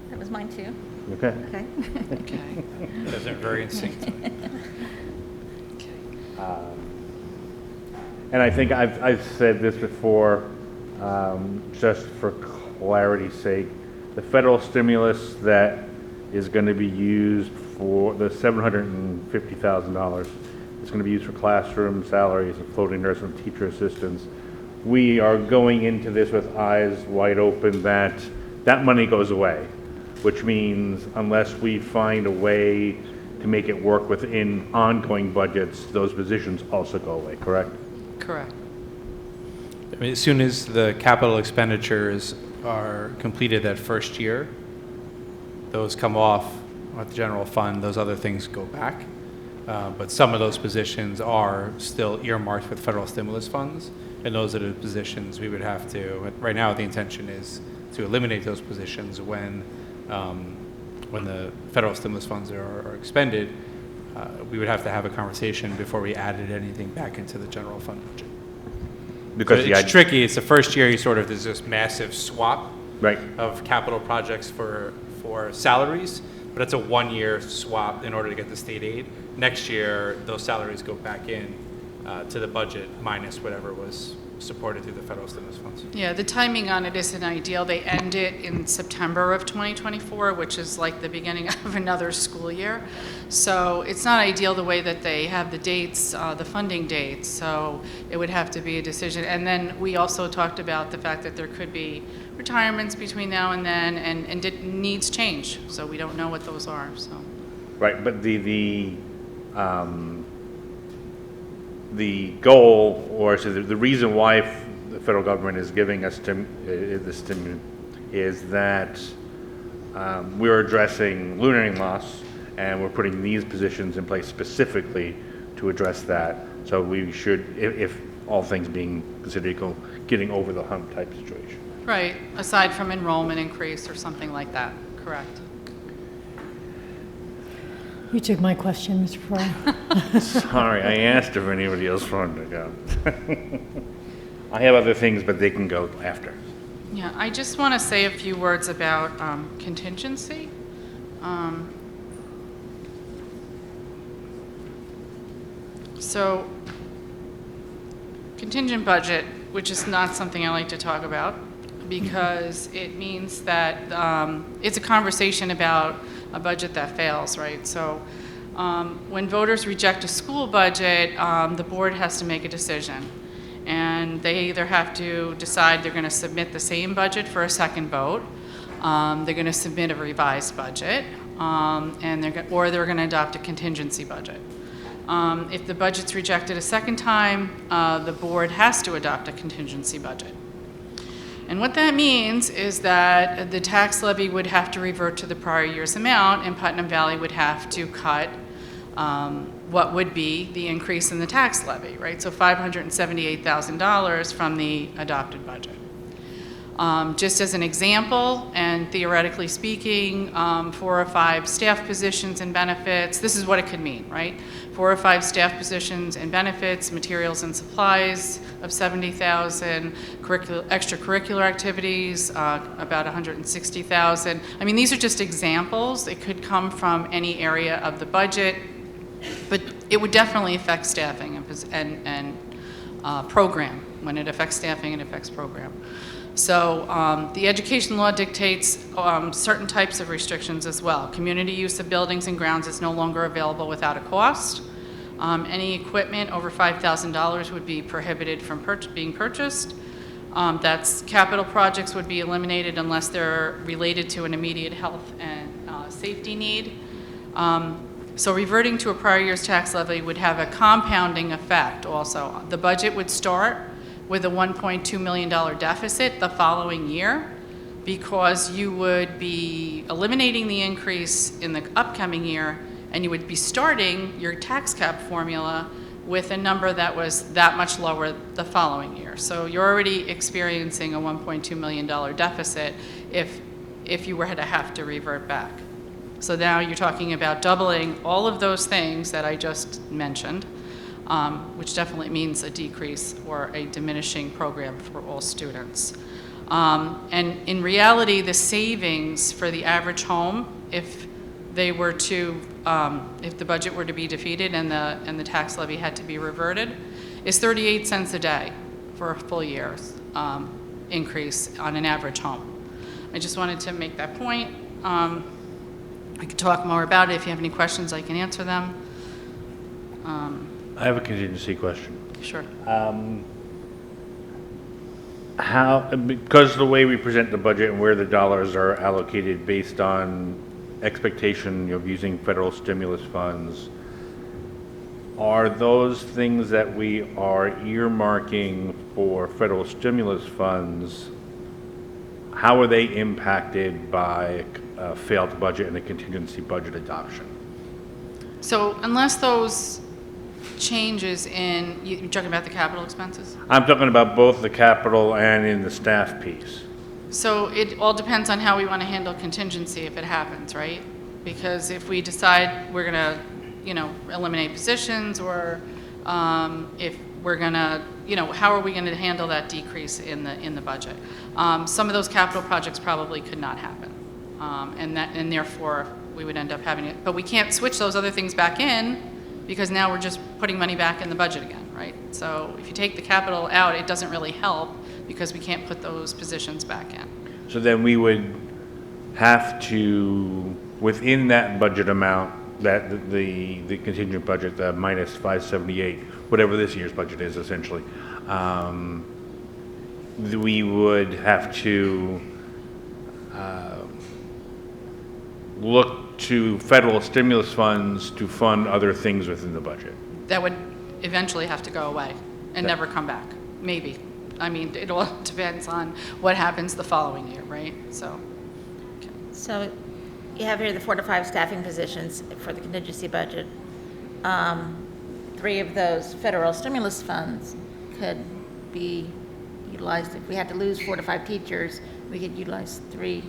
That was mine too. Okay. Okay. Okay. Those are very in sync. And I think I've said this before, just for clarity's sake, the federal stimulus that is going to be used for the $750,000 is going to be used for classroom salaries and floating nurse and teacher assistants. We are going into this with eyes wide open that that money goes away, which means unless we find a way to make it work within ongoing budgets, those positions also go away, correct? Correct. I mean, as soon as the capital expenditures are completed that first year, those come off at the general fund, those other things go back. But some of those positions are still earmarked with federal stimulus funds, And those are the positions we would have to, right now, the intention is to eliminate those positions when the federal stimulus funds are expended. We would have to have a conversation before we added anything back into the general fund budget. Because So it's tricky. It's the first year you sort of, there's this massive swap Right. of capital projects for salaries, but it's a one-year swap in order to get the state aid. Next year, those salaries go back in to the budget minus whatever was supported through the federal stimulus funds. Yeah, the timing on it isn't ideal. They end it in September of 2024, which is like the beginning of another school year. So it's not ideal the way that they have the dates, the funding dates. So it would have to be a decision. And then we also talked about the fact that there could be retirements between now and then, and needs change. So we don't know what those are, so. Right, but the goal, or so the reason why the federal government is giving us the stimulus is that we're addressing learning loss, and we're putting these positions in place specifically to address that. So we should, if all things being considered equal, getting over the hump type situation. Right, aside from enrollment increase or something like that, correct. You took my question, Mr. Farrar. Sorry, I asked if anybody else wanted to go. I have other things, but they can go after. Yeah, I just want to say a few words about contingency. So, contingent budget, which is not something I like to talk about, because it means that it's a conversation about a budget that fails, right? So when voters reject a school budget, the board has to make a decision. And they either have to decide they're going to submit the same budget for a second vote, they're going to submit a revised budget, or they're going to adopt a contingency budget. If the budget's rejected a second time, the board has to adopt a contingency budget. And what that means is that the tax levy would have to revert to the prior year's amount, and Putnam Valley would have to cut what would be the increase in the tax levy, right? So $578,000 from the adopted budget. Just as an example, and theoretically speaking, 4 or 5 staff positions and benefits, this is what it could mean, right? 4 or 5 staff positions and benefits, materials and supplies of $70,000, extracurricular activities, about $160,000. I mean, these are just examples. It could come from any area of the budget, but it would definitely affect staffing and program. When it affects staffing, it affects program. So the education law dictates certain types of restrictions as well. Community use of buildings and grounds is no longer available without a cost. Any equipment over $5,000 would be prohibited from being purchased. That's capital projects would be eliminated unless they're related to an immediate health and safety need. So reverting to a prior year's tax levy would have a compounding effect also. The budget would start with a $1.2 million deficit the following year because you would be eliminating the increase in the upcoming year, and you would be starting your tax cap formula with a number that was that much lower the following year. So you're already experiencing a $1.2 million deficit if you were to have to revert back. So now you're talking about doubling all of those things that I just mentioned, which definitely means a decrease or a diminishing program for all students. And in reality, the savings for the average home, if they were to, if the budget were to be defeated and the tax levy had to be reverted, is 38 cents a day for a full year's increase on an average home. I just wanted to make that point. I could talk more about it. If you have any questions, I can answer them. I have a contingency question. Sure. Because the way we present the budget and where the dollars are allocated based on expectation of using federal stimulus funds, are those things that we are earmarking for federal stimulus funds, how are they impacted by a failed budget and a contingency budget adoption? So unless those changes in, you're talking about the capital expenses? I'm talking about both the capital and in the staff piece. So it all depends on how we want to handle contingency if it happens, right? Because if we decide we're going to, eliminate positions, or if we're going to, how are we going to handle that decrease in the budget? Some of those capital projects probably could not happen, and therefore we would end up having it. But we can't switch those other things back in because now we're just putting money back in the budget again, right? So if you take the capital out, it doesn't really help because we can't put those positions back in. So then we would have to, within that budget amount, that the contingent budget, the minus 578, whatever this year's budget is essentially, we would have to look to federal stimulus funds to fund other things within the budget. That would eventually have to go away and never come back, maybe. I mean, it all depends on what happens the following year, right? So, So you have here the 4 to 5 staffing positions for the contingency budget. 3 of those federal stimulus funds could be utilized. If we had to lose 4 to 5 teachers, we could utilize 3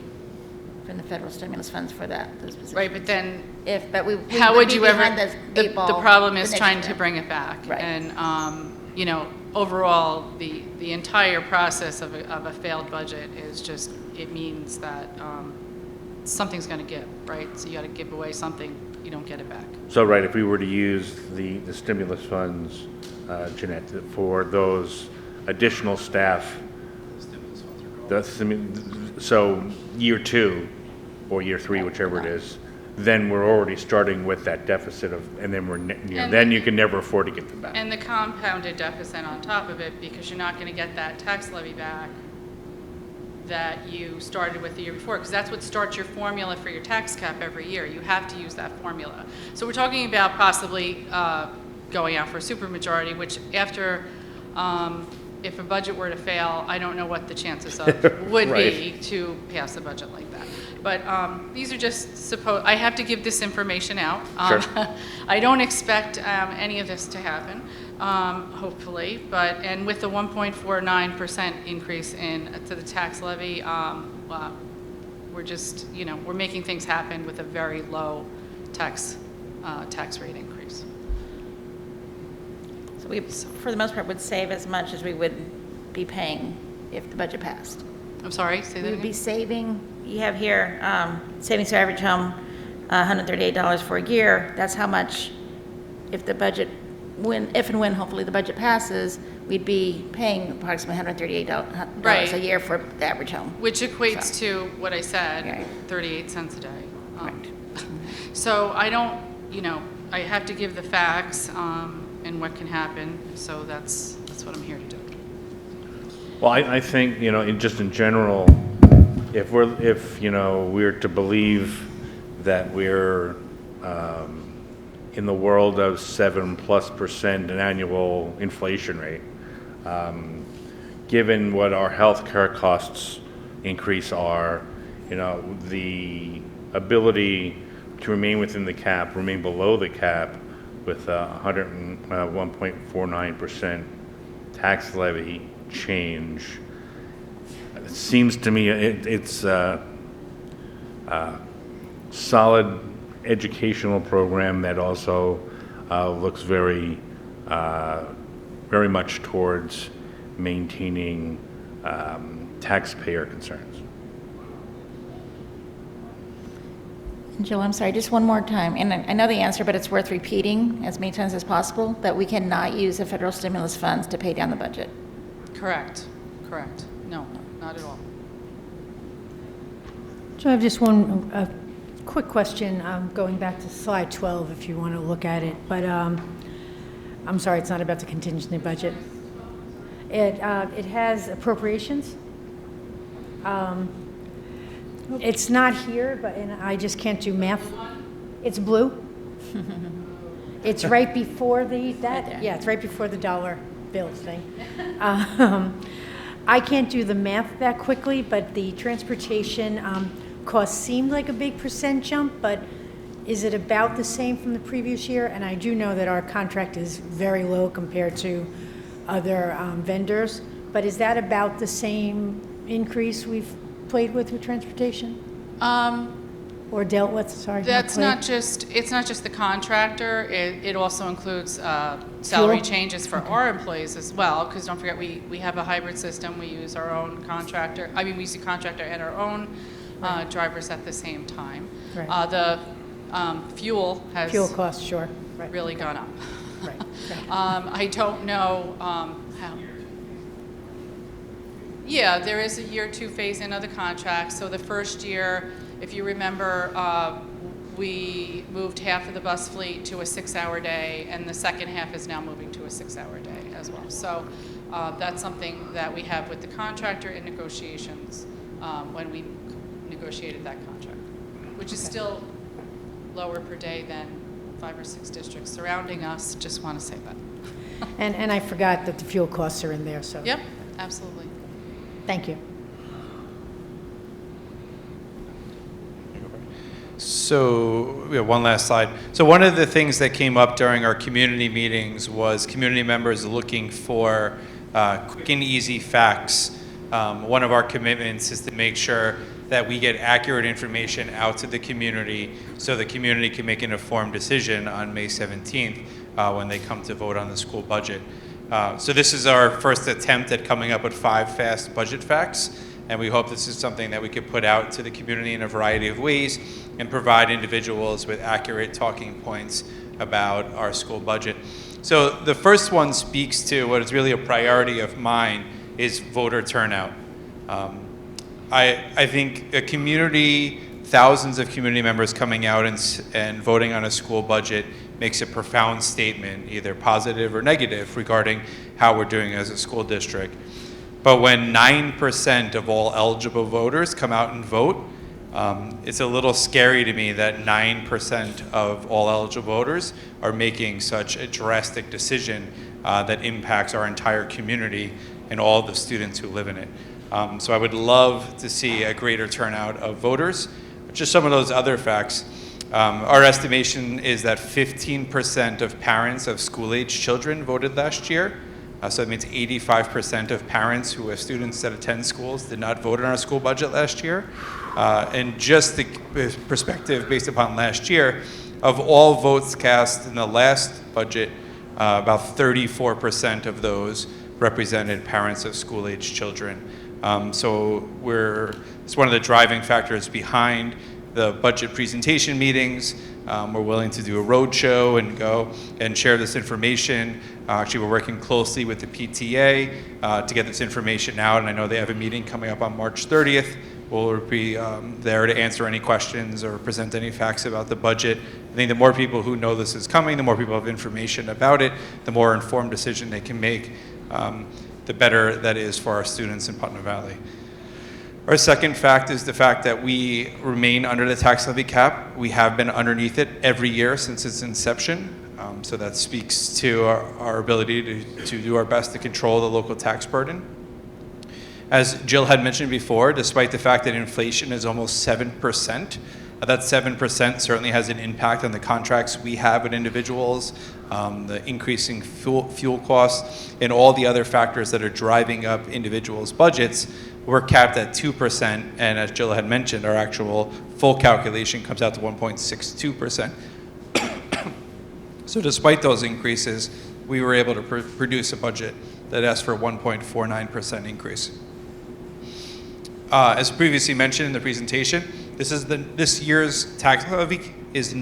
from the federal stimulus funds for those positions. right, but then But we how would be you ever, behind the problem is the next trying year. to bring it back. Right. And, overall, the entire process of a failed budget is just, it means that something's going to give, right? So you got to give away something, you don't get it back. So, right, if we were to use the stimulus funds, Jeanette, for those additional staff, so year 2 or year 3, whichever it is, then we're already starting with that deficit of, and then then you can never afford to get them back. And the compounded deficit on top of it, because you're not going to get that tax levy back that you started with the year before, because that's what starts your formula for your tax cap every year. You have to use that formula. So we're talking about possibly going out for a supermajority, which after, if a budget were to fail, I don't know what the chances of would be to pass a budget like that. But these are just I have to give this information out. Sure. I don't expect any of this to happen, hopefully. And with the 1.49% increase to the tax levy, we're just, we're making things happen with a very low tax rate increase. So we, for the most part, would save as much as we would be paying if the budget passed. I'm sorry, say that We would again? be saving, you have here, savings to average home, $138 for a year. That's how much, if the budget, if and when hopefully the budget passes, we'd be paying approximately $138 Right. a year for the average home. Which equates to what I said, Right. 38 cents a day. Right. So I don't, I have to give the facts and what can happen, so that's what I'm here to do. Well, I think, just in general, if we're to believe that we're in the world of 7+% an annual inflation rate, given what our healthcare costs increase are, the ability to remain within the cap, remain below the cap with 1.49% tax levy change, it seems to me it's a solid educational program that also looks very much towards maintaining taxpayer concerns. Jill, I'm sorry, just one more time, and I know the answer, but it's worth repeating as many times as possible, that we cannot use the federal stimulus funds to pay down the budget. Correct. No, not at all. So I have just a quick question, going back to slide 12, if you want to look at it. But I'm sorry, it's not about the contingency budget. It has appropriations. It's not here, and I just can't do math. It's blue. It's right before it's right before the dollar bills thing. I can't do the math that quickly, but the transportation costs seemed like a big percent jump, but Is it about the same from the previous year? And I do know that our contract is very low compared to other vendors, but is that about the same increase we've played with transportation? Or dealt with, sorry? That's played? it's not just the contractor, it also includes salary Fuel? changes for our employees as well, because don't forget, we have a hybrid system, we use our own contractor, we use a contractor and our own drivers at the same time. Right. The fuel has Fuel costs, sure. Right. really gone up. Right. Okay. I don't know how. Yeah, there is a year two phase-in of the contract. So the first year, if you remember, we moved half of the bus fleet to a 6-hour day, and the second half is now moving to a 6-hour day as well. So that's something that we have with the contractor in negotiations when we negotiated that contract, which is still lower per day than 5 or 6 districts surrounding us. Just want to say that. And I forgot that the fuel costs are in there, so. Yep, absolutely. Thank you. So, we have one last slide. So one of the things that came up during our community meetings was community members looking for quick and easy facts. One of our commitments is to make sure that we get accurate information out to the community so the community can make an informed decision on May 17th when they come to vote on the school budget. So this is our first attempt at coming up with 5 fast budget facts, and we hope this is something that we could put out to the community in a variety of ways and provide individuals with accurate talking points about our school budget. So the first one speaks to what is really a priority of mine is voter turnout. I think a community, thousands of community members coming out and voting on a school budget makes a profound statement, either positive or negative, regarding how we're doing as a school district. But when 9% of all eligible voters come out and vote, it's a little scary to me that 9% of all eligible voters are making such a drastic decision that impacts our entire community and all the students who live in it. So I would love to see a greater turnout of voters. Just some of those other facts. Our estimation is that 15% of parents of school-age children voted last year. So that means 85% of parents who have students that attend schools did not vote on our school budget last year. And just the perspective based upon last year, of all votes cast in the last budget, about 34% of those represented parents of school-age children. So it's one of the driving factors behind the budget presentation meetings. We're willing to do a road show and go and share this information. Actually, we're working closely with the PTA to get this information out, and I know they have a meeting coming up on March 30th. We'll be there to answer any questions or present any facts about the budget. I think the more people who know this is coming, the more people have information about it, the more informed decision they can make, the better that is for our students in Putnam Valley. Our second fact is the fact that we remain under the tax levy cap. We have been underneath it every year since its inception. So that speaks to our ability to do our best to control the local tax burden. As Jill had mentioned before, despite the fact that inflation is almost 7%, that 7% certainly has an impact on the contracts we have with individuals, the increasing fuel costs, and all the other factors that are driving up individuals' budgets. We're capped at 2%, and as Jill had mentioned, our actual full calculation comes out to 1.62%. So despite those increases, we were able to produce a budget that asked for a 1.49% increase. As previously mentioned in the presentation, this year's tax levy is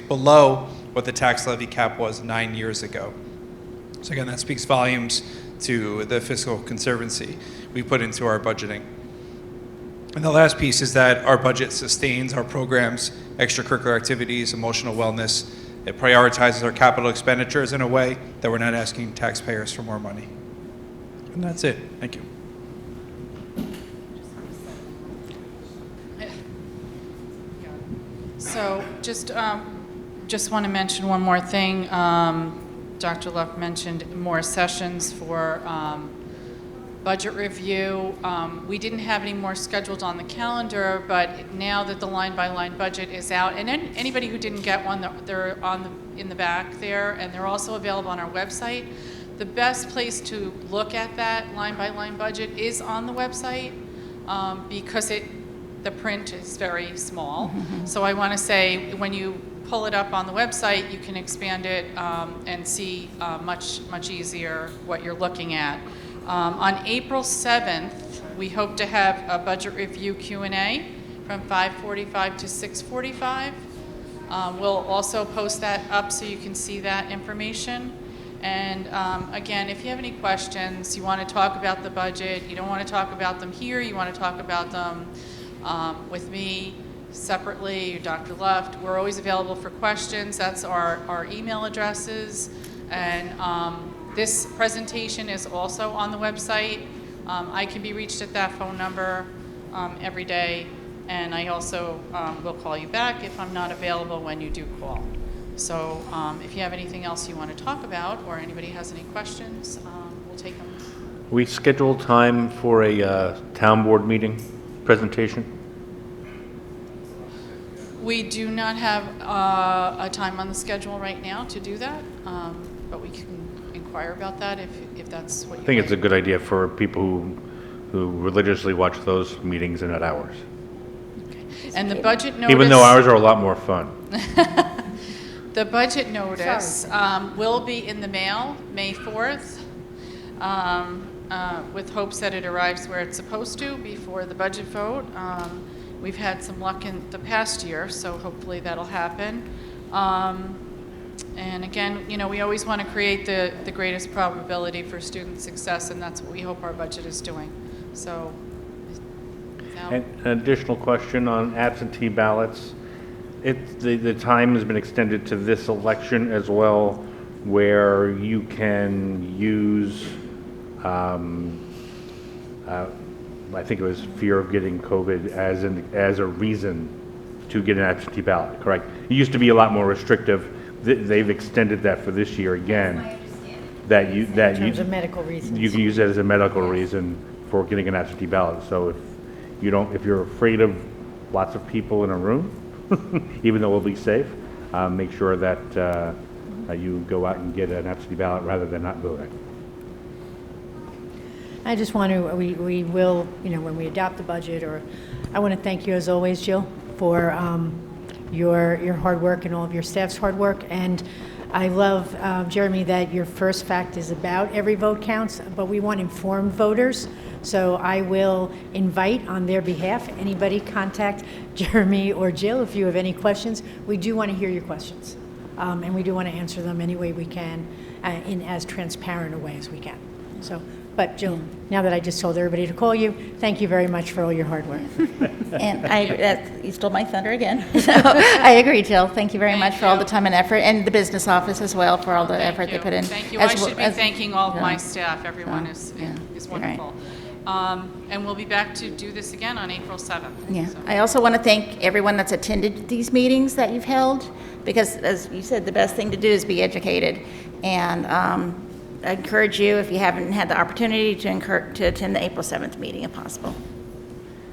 below what the tax levy cap was 9 years ago. So again, that speaks volumes to the fiscal conservancy we put into our budgeting. And the last piece is that our budget sustains our programs, extracurricular activities, emotional wellness. It prioritizes our capital expenditures in a way that we're not asking taxpayers for more money. And that's it. Thank you. So just want to mention one more thing. Dr. Luck mentioned more sessions for budget review. We didn't have any more scheduled on the calendar, but now that the line-by-line budget is out, and anybody who didn't get one, they're in the back there, and they're also available on our website. The best place to look at that line-by-line budget is on the website because the print is very small. So I want to say, when you pull it up on the website, you can expand it and see much easier what you're looking at. On April 7th, we hope to have a budget review Q&A from 5:45 to 6:45. We'll also post that up so you can see that information. And again, if you have any questions, you want to talk about the budget, you don't want to talk about them here, you want to talk about them with me separately, or Dr. Luft, we're always available for questions. That's our email addresses. And this presentation is also on the website. I can be reached at that phone number every day. And I also will call you back if I'm not available when you do call. So if you have anything else you want to talk about, or anybody has any questions, we'll take them. We scheduled time for a town board meeting presentation. We do not have a time on the schedule right now to do that, but we can inquire about that if that's what you I think it's a good idea for people who religiously watch those meetings and not ours. And the budget notice... Even though ours are a lot more fun. The budget notice will be in the mail May 4th, with hopes that it arrives where it's supposed to before the budget vote. We've had some luck in the past year, so hopefully that'll happen. And again, you know, we always want to create the greatest probability for student success, and that's what we hope our budget is doing. So, now, And an additional question on absentee ballots. The time has been extended to this election as well, where you can use, I think it was fear of getting COVID as a reason to get an absentee ballot, correct? It used to be a lot more restrictive. They've extended that for this year again. That you In terms of medical reasons. you can use that as a medical reason for getting an absentee ballot. So if you're afraid of lots of people in a room, even though we'll be safe, make sure that you go out and get an absentee ballot rather than not voting. I just want to, we will, you know, when we adopt the budget, or I want to thank you as always, Jill, for your hard work and all of your staff's hard work. And I love, Jeremy, that your first fact is about every vote counts, but we want informed voters. So I will invite on their behalf, anybody contact Jeremy or Jill if you have any questions. We do want to hear your questions. And we do want to answer them any way we can, in as transparent a way as we can. So, but Jill, now that I just told everybody to call you, thank you very much for all your hard work. And you stole my thunder again. So I agree, Jill. Thank you very much for all the time and effort, and the business office as well for all the effort they put in. Thank you. As I well should be as- thanking all of yeah. my staff. Everyone is you're right. wonderful. And we'll be back to do this again on April 7th. Yeah, So- I also want to thank everyone that's attended these meetings that you've held, because as you said, the best thing to do is be educated. And I encourage you, if you haven't had the opportunity, to attend the April 7th meeting if possible.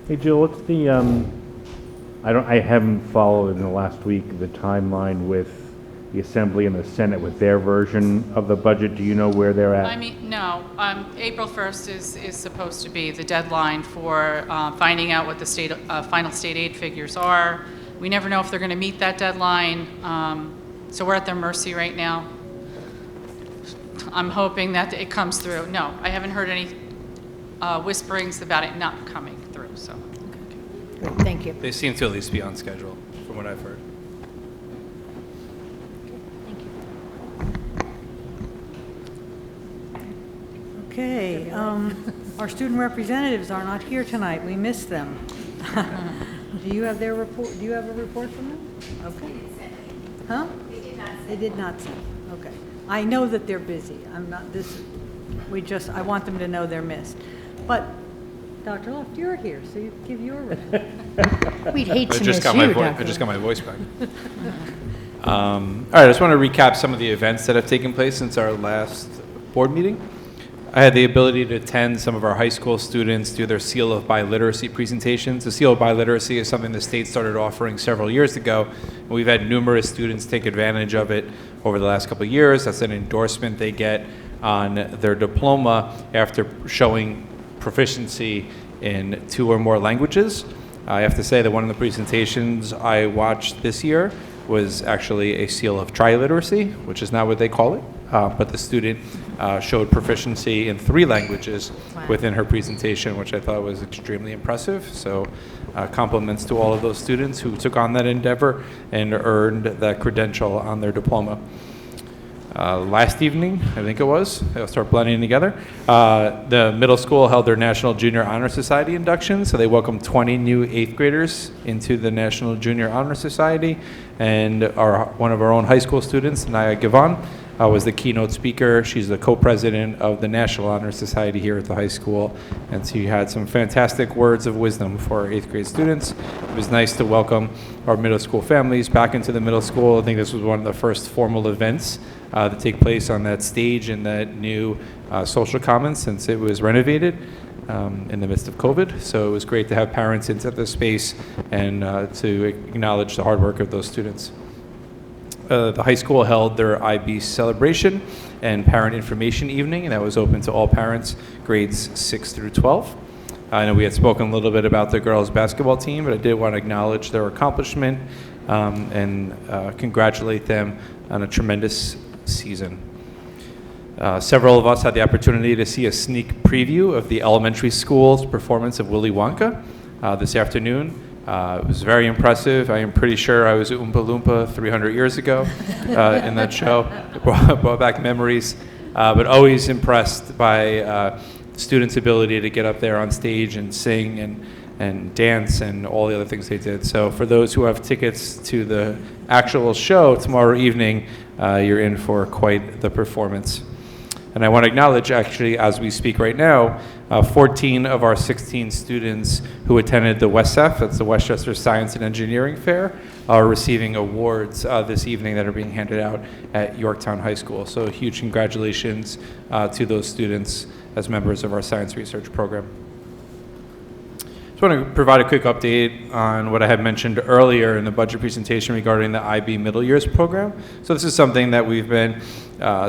Hey Jill, what's the I haven't followed in the last week the timeline with the Assembly and the Senate with their version of the budget. Do you know where they're at? I mean, no, April 1st is supposed to be the deadline for finding out what the final state aid figures are. We never know if they're going to meet that deadline, so we're at their mercy right now. I'm hoping that it comes through. No, I haven't heard any whisperings about it not coming through, so. Great, thank you. They seem to at least be on schedule, from what I've heard. Okay, our student representatives are not here tonight. We missed them. Do you have their report? Do you have a report from them? Okay. Huh? They did not send. Okay. I know that they're busy. I'm not, I want them to know they're missed. But Dr. Luft, you're here, so you give your report. We'd hate to miss you, I Dr. just got my voice back. All right, I just want to recap some of the events that have taken place since our last board meeting. I had the ability to attend some of our high school students do their Seal of Biliteracy presentations. The Seal of Biliteracy is something the state started offering several years ago. And we've had numerous students take advantage of it over the last couple of years. That's an endorsement they get on their diploma after showing proficiency in 2 or more languages. I have to say that one of the presentations I watched this year was actually a Seal of Triliteracy, which is not what they call it, but the student showed proficiency in 3 languages within her presentation, which I thought was extremely impressive. So compliments to all of those students who took on that endeavor and earned that credential on their diploma. Last evening, I think it was, they'll start blending together, the middle school held their National Junior Honor Society induction, so they welcomed 20 new 8th graders into the National Junior Honor Society, and one of our own high school students, Naya Givon, was the keynote speaker. She's the co-president of the National Honor Society here at the high school, and she had some fantastic words of wisdom for our 8th grade students. It was nice to welcome our middle school families back into the middle school. I think this was one of the first formal events to take place on that stage in that new social commons since it was renovated in the midst of COVID. So it was great to have parents into the space and to acknowledge the hard work of those students. The high school held their IB celebration and parent information evening, and that was open to all parents, grades 6 through 12. I know we had spoken a little bit about the girls' basketball team, but I did want to acknowledge their accomplishment and congratulate them on a tremendous season. Several of us had the opportunity to see a sneak preview of the elementary school's performance of Willy Wonka this afternoon. It was very impressive. I am pretty sure I was Oompa Loompa 300 years ago in that show. It brought back memories, but always impressed by students' ability to get up there on stage and sing and dance and all the other things they did. So for those who have tickets to the actual show tomorrow evening, you're in for quite the performance. And I want to acknowledge, actually, as we speak right now, 14 of our 16 students who attended the WESF, that's the Westchester Science and Engineering Fair, are receiving awards this evening that are being handed out at Yorktown High School. So huge congratulations to those students as members of our science research program. I want to provide a quick update on what I had mentioned earlier in the budget presentation regarding the IB Middle Years program. So this is something that we've been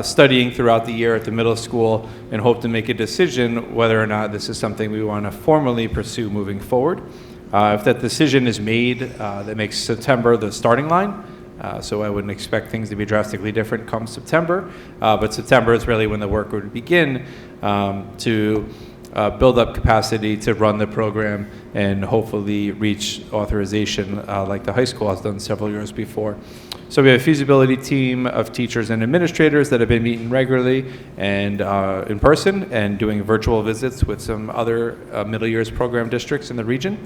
studying throughout the year at the middle school and hope to make a decision whether or not this is something we want to formally pursue moving forward. If that decision is made, that makes September the starting line. So I wouldn't expect things to be drastically different come September, but September is really when the work would begin to build up capacity to run the program and hopefully reach authorization like the high school has done several years before. So we have a feasibility team of teachers and administrators that have been meeting regularly and in person and doing virtual visits with some other middle years program districts in the region.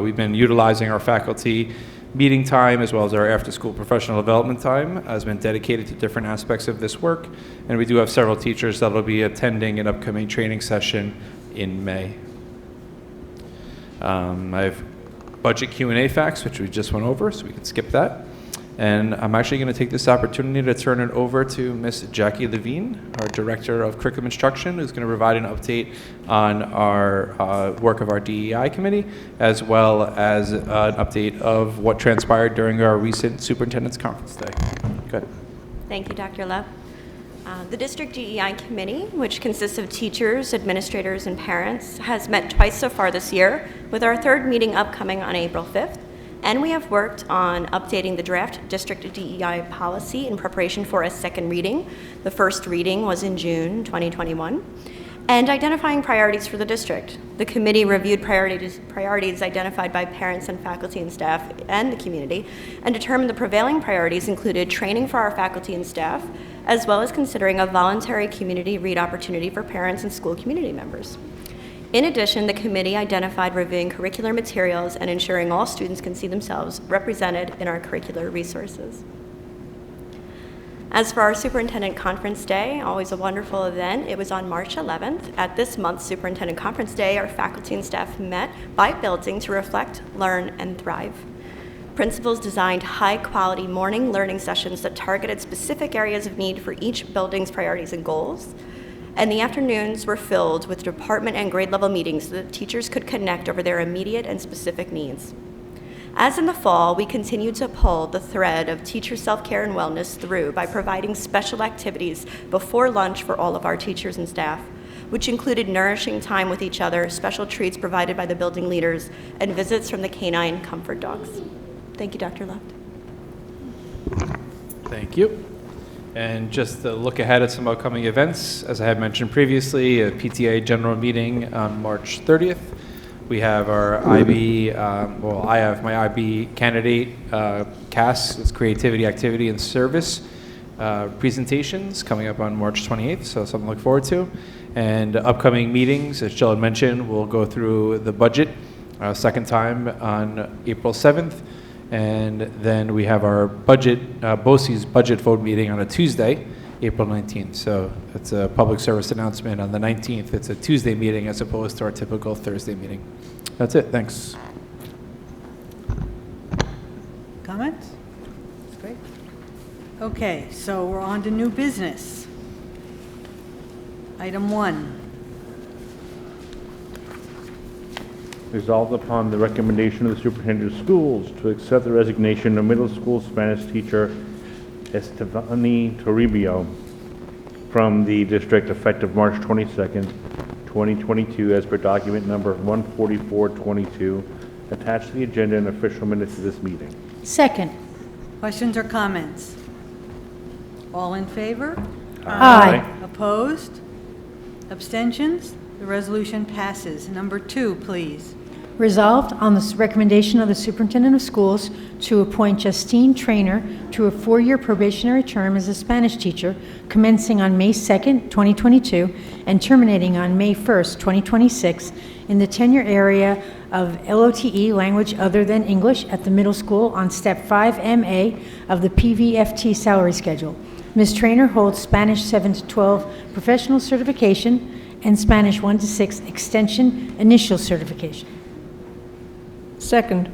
We've been utilizing our faculty meeting time as well as our after-school professional development time has been dedicated to different aspects of this work, and we do have several teachers that will be attending an upcoming training session in May. I have budget Q&A facts, which we just went over, so we can skip that. And I'm actually going to take this opportunity to turn it over to Ms. Jackie Levine, our Director of Curriculum Instruction, who's going to provide an update on our work of our DEI committee, as well as an update of what transpired during our recent Superintendent's Conference Day. Good. Thank you, Dr. Love. The District DEI Committee, which consists of teachers, administrators, and parents, has met twice so far this year, with our third meeting upcoming on April 5th. And we have worked on updating the draft district DEI policy in preparation for a second reading. The first reading was in June 2021. And identifying priorities for the district. The committee reviewed priorities identified by parents and faculty and staff and the community, and determined the prevailing priorities included training for our faculty and staff, as well as considering a voluntary community read opportunity for parents and school community members. In addition, the committee identified reviewing curricular materials and ensuring all students can see themselves represented in our curricular resources. As for our Superintendent Conference Day, always a wonderful event, it was on March 11th. At this month's Superintendent Conference Day, our faculty and staff met by building to reflect, learn, and thrive. Principals designed high-quality morning learning sessions that targeted specific areas of need for each building's priorities and goals. and the afternoons were filled with department and grade level meetings so that teachers could connect over their immediate and specific needs. As in the fall, we continued to pull the thread of teacher self-care and wellness through by providing special activities before lunch for all of our teachers and staff, which included nourishing time with each other, special treats provided by the building leaders, and visits from the canine comfort dogs. Thank you, Dr. Left. Thank you. And just to look ahead at some upcoming events, as I had mentioned previously, a PTA general meeting on March 30th. We have our IB, I have my IB candidate, CAS, it's Creativity, Activity, and Service presentations coming up on March 28th, so something to look forward to. And upcoming meetings, as Jill had mentioned, we'll go through the budget second time on April 7th. And then we have our budget, BOCES budget vote meeting on a Tuesday, April 19th. So it's a public service announcement on the 19th. It's a Tuesday meeting as opposed to our typical Thursday meeting. That's it. Thanks. Comments? That's great. Okay, so we're on to new business. Item 1. Resolved upon the recommendation of the superintendent of schools to accept the resignation of middle school Spanish teacher Estefany Toribio from the district effective March 22nd, 2022, as per document number 14422, attached to the agenda and official minutes of this meeting. Second. Questions or comments? All in favor? Aye. Opposed? Abstentions? The resolution passes. Number 2, please. Resolved on the recommendation of the superintendent of schools to appoint Justine Trainer to a 4-year probationary term as a Spanish teacher commencing on May 2nd, 2022, and terminating on May 1st, 2026, in the tenure area of LOTE, language other than English, at the middle school on Step 5MA of the PVFT salary schedule. Ms. Trainer holds Spanish 7 to 12 professional certification and Spanish 1 to 6 extension initial certification. Second.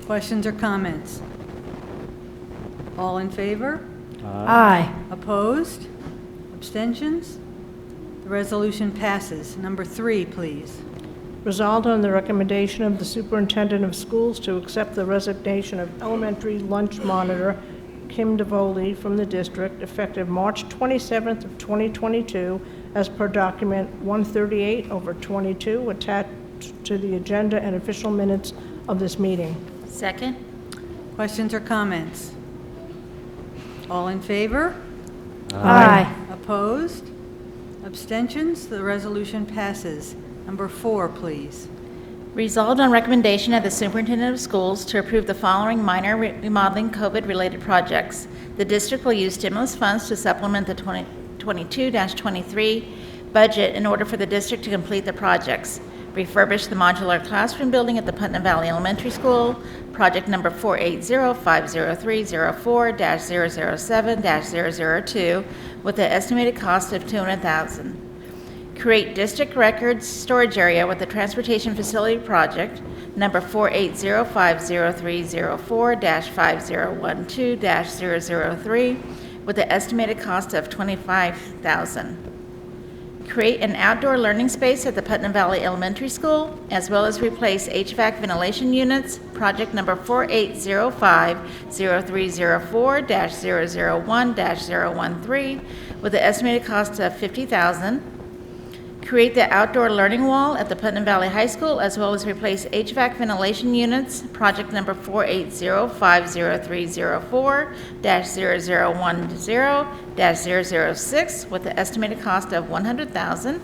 Questions or comments? All in favor? Aye. Opposed? Abstentions? The resolution passes. Number 3, please. Resolved on the recommendation of the superintendent of schools to accept the resignation of elementary lunch monitor Kim DeVoli from the district effective March 27th of 2022 as per document 138/22 attached to the agenda and official minutes of this meeting. Second? Questions or comments? All in favor? Aye. Opposed? Abstentions? The resolution passes. Number 4, please. Resolved on recommendation of the superintendent of schools to approve the following minor remodeling COVID-related projects. The district will use stimulus funds to supplement the 2022-23 budget in order for the district to complete the projects. Refurbish the modular classroom building at the Putnam Valley Elementary School, project number 480-50304-007-002, with an estimated cost of $200,000. Create district records storage area with the transportation facility project number 480-50304-5012-003, with an estimated cost of $25,000. Create an outdoor learning space at the Putnam Valley Elementary School, as well as replace HVAC ventilation units, project number 4805-0304-001-013, with an estimated cost of $50,000. Create the outdoor learning wall at the Putnam Valley High School, as well as replace HVAC ventilation units, project number 480-50304-0010-006, with an estimated cost of $100,000.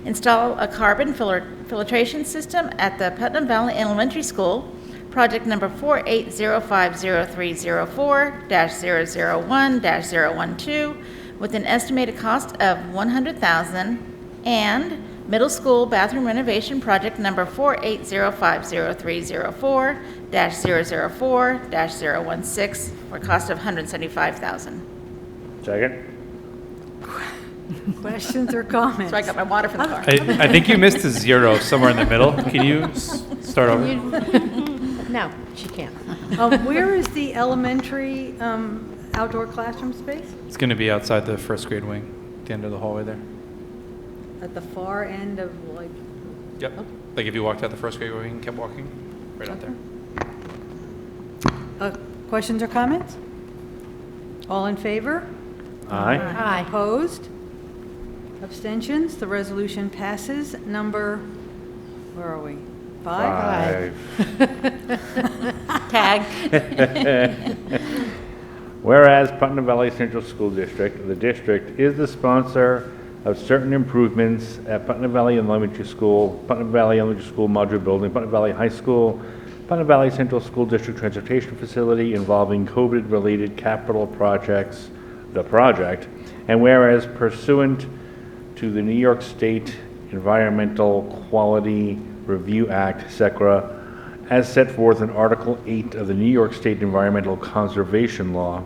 Install a carbon filtration system at the Putnam Valley Elementary School, project number 480-50304-001-012, with an estimated cost of $100,000. And middle school bathroom renovation project number 480-50304-004-016 for a cost of $175,000. Second? Questions or comments? So I got my water from the car. I think you missed a 0 somewhere in the middle. Can you start over? No, she can't. Where is the elementary outdoor classroom space? It's going to be outside the first grade wing, at the end of the hallway there. at the far end of like, Yep. Like if you walked out the first grade wing and kept walking, right out there. questions or comments? All in favor? Aye. Aye. Opposed? Abstentions? The resolution passes. Number, where are we? 5? Tag. Whereas Putnam Valley Central School District, the district is the sponsor of certain improvements at Putnam Valley Elementary School, Putnam Valley Elementary School Modular Building, Putnam Valley High School, Putnam Valley Central School District Transportation Facility involving COVID-related capital projects, the project, and whereas pursuant to the New York State Environmental Quality Review Act, SECRA, as set forth in Article 8 of the New York State Environmental Conservation Law,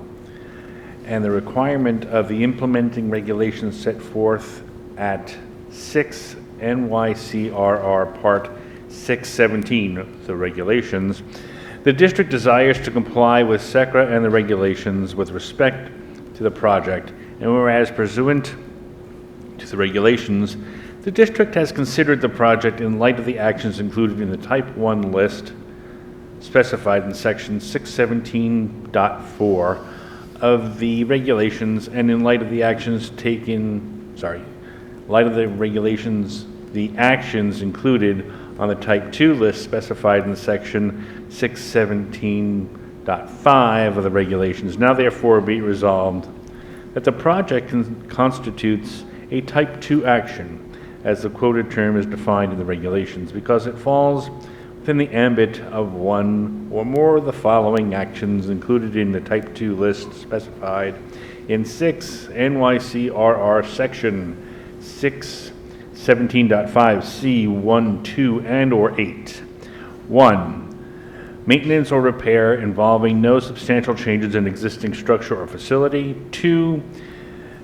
and the requirement of the implementing regulations set forth at 6 NYCRR Part 617, the regulations, the district desires to comply with SECRA and the regulations with respect to the project, and whereas pursuant to the regulations, the district has considered the project in light of the actions included in the Type 1 list specified in Section 617.4 of the regulations, and in light of the actions taken, light of the regulations, the actions included on the Type 2 list specified in Section 617.5 of the regulations. Now therefore be it resolved that the project constitutes a Type 2 action, as the quoted term is defined in the regulations, because it falls within the ambit of one or more of the following actions included in the Type 2 list specified in 6 NYCRR Section 617.5C 1, 2, and or 8. 1. Maintenance or repair involving no substantial changes in existing structure or facility. 2.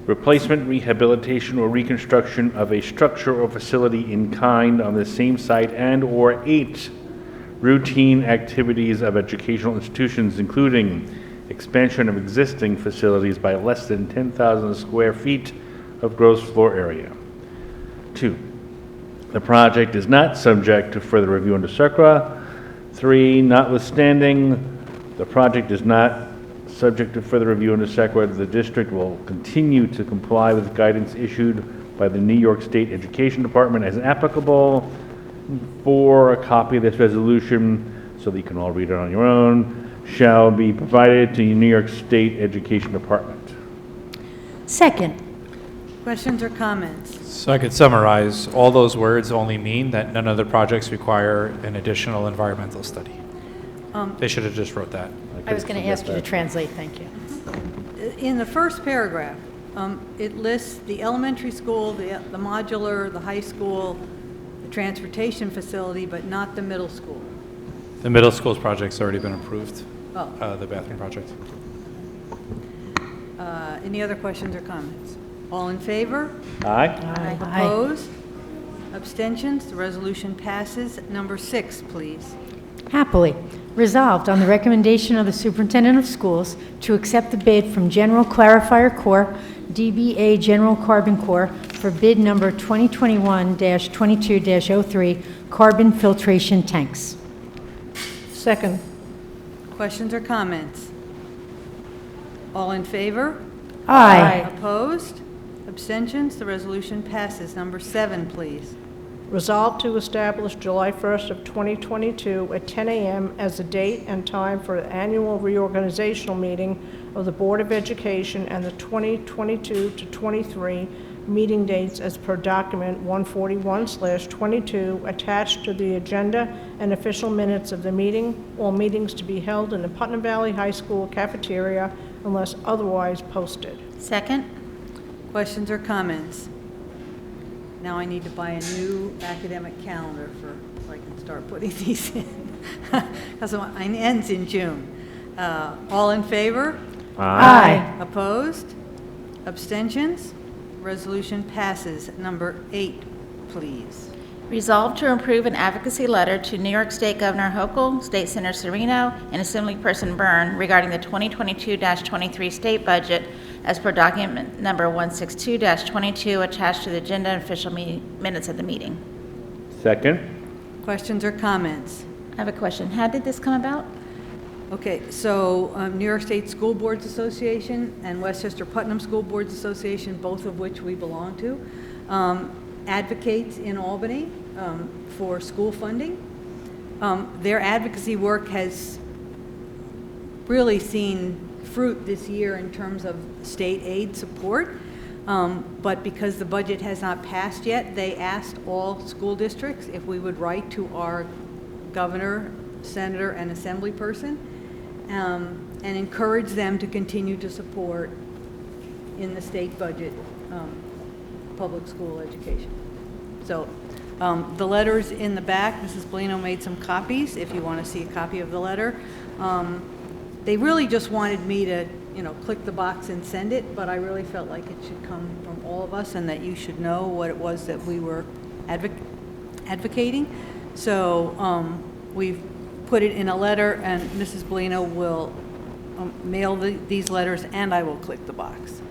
Replacement, rehabilitation, or reconstruction of a structure or facility in kind on the same site, and or 8. Routine activities of educational institutions, including expansion of existing facilities by less than 10,000 square feet of gross floor area. 2. The project is not subject to further review under SECRA. 3. Notwithstanding, the project is not subject to further review under SECRA, the district will continue to comply with guidance issued by the New York State Education Department as applicable. 4. A copy of this resolution, so that you can all read it on your own, shall be provided to the New York State Education Department. Second. Questions or comments? So I could summarize, all those words only mean that none of the projects require an additional environmental study. They should have just wrote that. I was going to ask you to translate, thank you. In the first paragraph, it lists the elementary school, the modular, the high school, the transportation facility, but not the middle school. The middle school's project's already been approved, Oh. the bathroom project. Any other questions or comments? All in favor? Aye. Opposed? Abstentions? The resolution passes. Number 6, please. Happily, resolved on the recommendation of the Superintendent of Schools to accept the bid from General Clarifier Corp., DBA General Carbon Corp., for bid number 2021-22-03, carbon filtration tanks. Second. Questions or comments? All in favor? Aye. Opposed? Abstentions? The resolution passes. Number 7, please. Resolved to establish July 1st of 2022 at 10 a.m. as the date and time for the annual reorganizational meeting of the Board of Education and the 2022 to 23 meeting dates as per document 141/22 attached to the agenda and official minutes of the meeting. All meetings to be held in the Putnam Valley High School cafeteria unless otherwise posted. Second. Questions or comments? Now I need to buy a new academic calendar so I can start putting these in, because mine ends in June. All in favor? Aye. Opposed? Abstentions? Resolution passes. Number 8, please. Resolved to approve an advocacy letter to New York State Governor Hochul, State Senator Serino, and Assemblyperson Byrne regarding the 2022-23 state budget as per document number 162-22 attached to the agenda and official minutes of the meeting. Second. Questions or comments? I have a question. How did this come about? Okay, so New York State School Boards Association and Westchester Putnam School Boards Association, both of which we belong to, advocates in Albany for school funding. Their advocacy work has really seen fruit this year in terms of state aid support, but because the budget has not passed yet, they asked all school districts if we would write to our governor, senator, and assembly person, and encourage them to continue to support in the state budget public school education. So the letter's in the back. Mrs. Bolino made some copies if you want to see a copy of the letter. They really just wanted me to, click the box and send it, but I really felt like it should come from all of us and that you should know what it was that we were advocating. So we've put it in a letter, and Mrs. Bolino will mail these letters, and I will click the box.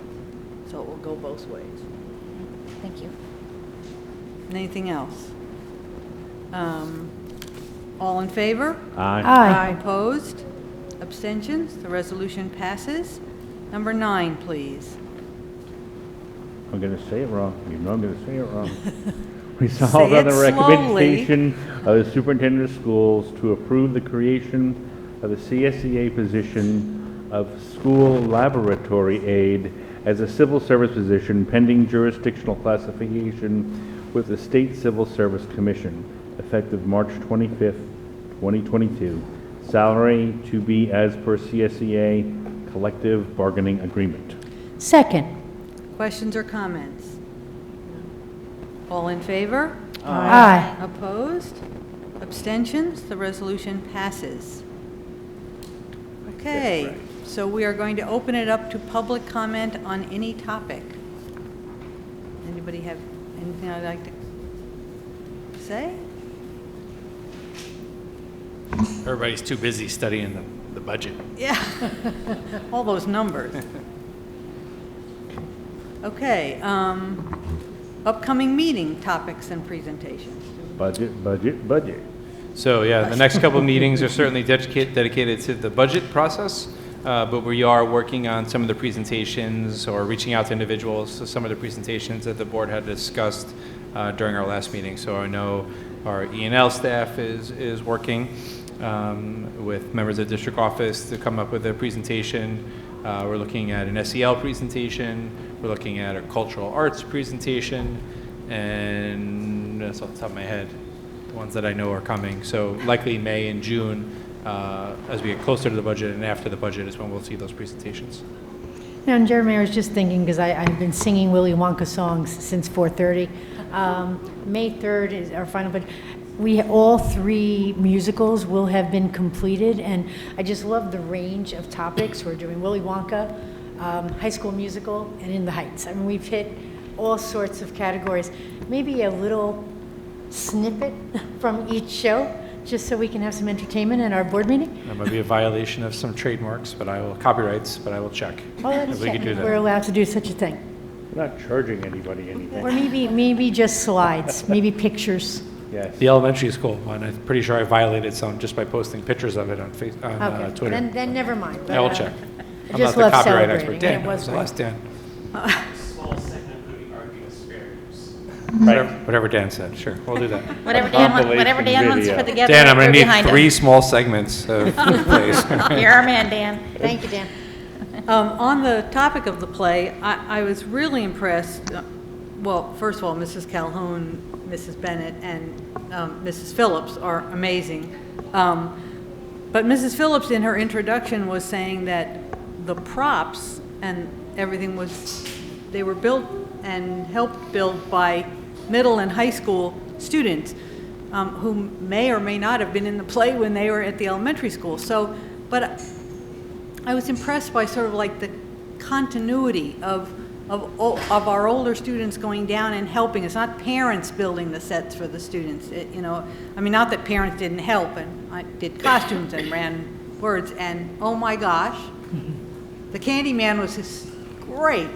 So it will go both ways. Thank you. Anything else? All in favor? Aye. Opposed? Abstentions? The resolution passes. Number 9, please. I'm going to say it wrong. You know I'm going to say it wrong. Resolved Say on it the slowly. recommendation of the superintendent of schools to approve the creation of the CSEA position of school laboratory aide as a civil service position pending jurisdictional classification with the State Civil Service Commission, effective March 25th, 2022. Salary to be as per CSEA collective bargaining agreement. Second. Questions or comments? All in favor? Aye. Opposed? Abstentions? The resolution passes. Okay, so we are going to open it up to public comment on any topic. Anybody have anything I'd like to say? Everybody's too busy studying the budget. Yeah, all those numbers. Okay, upcoming meeting topics and presentations. Budget. So yeah, the next couple of meetings are certainly dedicated to the budget process, but we are working on some of the presentations or reaching out to individuals. So some of the presentations that the board had discussed during our last meeting. So I know our E&L staff is working with members of the district office to come up with a presentation. We're looking at an SEL presentation. We're looking at a cultural arts presentation, and that's off the top of my head, the ones that I know are coming. So likely May and June, as we get closer to the budget and after the budget is when we'll see those presentations. Now, and Jeremy, I was just thinking, because I've been singing Willy Wonka songs since 4:30. May 3rd is our final budget. All 3 musicals will have been completed, and I just love the range of topics. We're doing Willy Wonka, High School Musical, and In the Heights. I mean, we've hit all sorts of categories. Maybe a little snippet from each show, just so we can have some entertainment in our board meeting. That might be a violation of some trademarks, copyrights, but I will check. Oh, let's if we check. could do that. We're allowed to do such a thing. We're not charging anybody anything. Or maybe just slides, maybe pictures. Yes. The elementary school one, I'm pretty sure I violated some just by posting pictures of it on Okay, Twitter. then never mind. I will check. I I'm just not the love copyright expert. celebrating, Dan, and it was so great. ask Dan. Small segment of the argument spares. Whatever Dan said, sure, we'll do that. Whatever Dan wants to put together, Dan, I'm going we're to need behind 3 him. small segments of the plays. You're our man, Dan. Thank you, Dan. On the topic of the play, I was really impressed. Well, first of all, Mrs. Calhoun, Mrs. Bennett, and Mrs. Phillips are amazing. But Mrs. Phillips, in her introduction, was saying that the props and everything they were built and helped build by middle and high school students who may or may not have been in the play when they were at the elementary school. So, but I was impressed by sort of like the continuity of of our older students going down and helping. It's not parents building the sets for the students. I mean, not that parents didn't help, and I did costumes and ran words, and oh my gosh, the Candy Man was just great.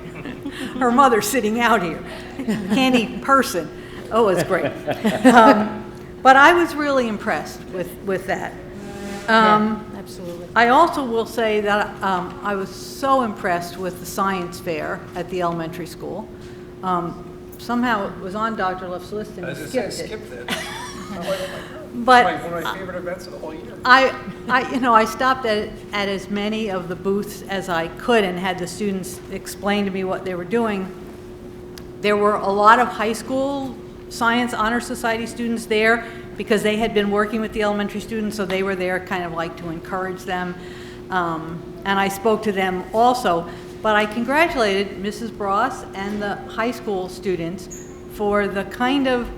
Her mother sitting out here, candy person. Oh, it was great. But I was really impressed with that. Absolutely. I also will say that I was so impressed with the science fair at the elementary school. Somehow it was on Dr. Luft's list and he skipped it. But one of my favorite events of the whole year. I stopped at as many of the booths as I could and had the students explain to me what they were doing. There were a lot of high school Science Honor Society students there because they had been working with the elementary students, so they were there kind of like to encourage them. And I spoke to them also. But I congratulated Mrs. Bross and the high school students for the kind of,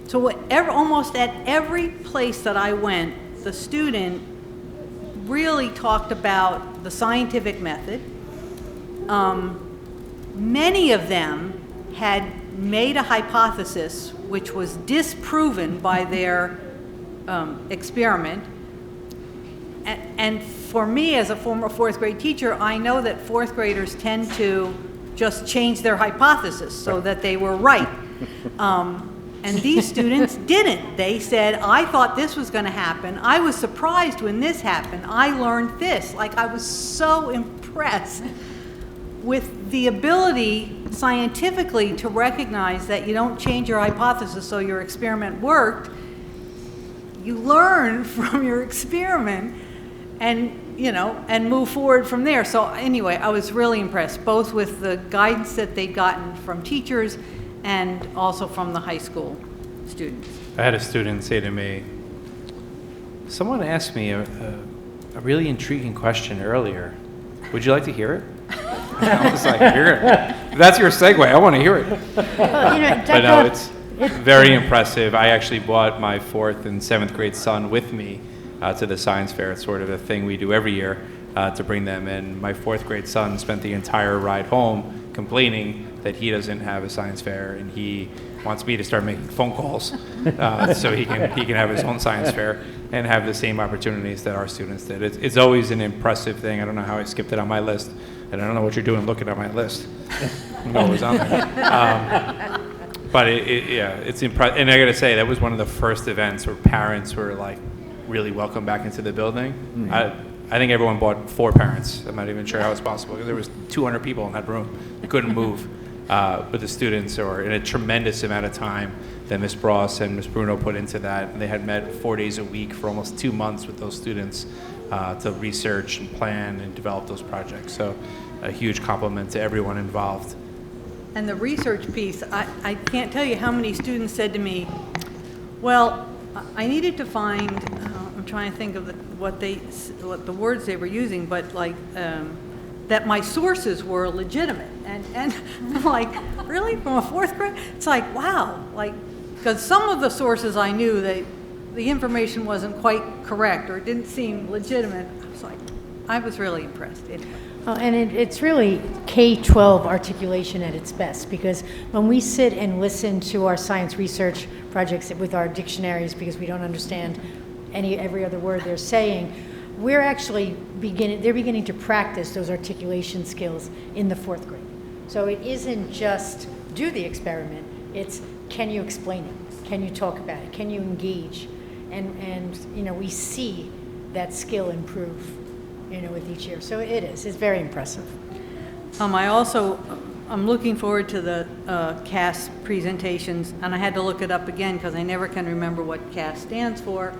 so almost at every place that I went, the student really talked about the scientific method. Many of them had made a hypothesis which was disproven by their experiment. And for me, as a former fourth grade teacher, I know that fourth graders tend to just change their hypothesis so that they were right. And these students didn't. They said, I thought this was going to happen. I was surprised when this happened. I learned this. Like, I was so impressed with the ability scientifically to recognize that you don't change your hypothesis so your experiment worked. You learn from your experiment and move forward from there. So anyway, I was really impressed, both with the guidance that they'd gotten from teachers and also from the high school students. I had a student say to me, someone asked me a really intriguing question earlier. Would you like to hear it? I was like, if that's your segue, I want to hear it. But no, it's very impressive. I actually brought my 4th and 7th grade son with me to the science fair. It's sort of a thing we do every year to bring them in. My 4th grade son spent the entire ride home complaining that he doesn't have a science fair, and he wants me to start making phone calls so he can have his own science fair and have the same opportunities that our students did. It's always an impressive thing. I don't know how I skipped it on my list, and I don't know what you're doing looking at my list. No, it was on there. But it's impressive. And I got to say, that was one of the first events where parents were like really welcome back into the building. Mm-hmm. I think everyone bought 4 parents. I'm not even sure how it's possible because there was 200 people in that room. We couldn't move. But the students are in a tremendous amount of time that Ms. Bross and Ms. Bruno put into that. And they had met 4 days a week for almost 2 months with those students to research and plan and develop those projects. So a huge compliment to everyone involved. And the research piece, I can't tell you how many students said to me, well, I needed to find, I'm trying to think of what the words they were using, but like, that my sources were legitimate. And I'm like, really? From a 4th grade? It's like, wow. Like, because some of the sources I knew, the information wasn't quite correct or it didn't seem legitimate. I was really impressed. Anyway. Oh, and it's really K-12 articulation at its best, because when we sit and listen to our science research projects with our dictionaries, because we don't understand every other word they're saying, we're actually they're beginning to practice those articulation skills in the 4th grade. So it isn't just do the experiment, it's can you explain it? Can you talk about it? Can you engage? And we see that skill improve, with each year. So it's very impressive. I'm looking forward to the CAS presentations, and I had to look it up again because I never can remember what CAS stands for.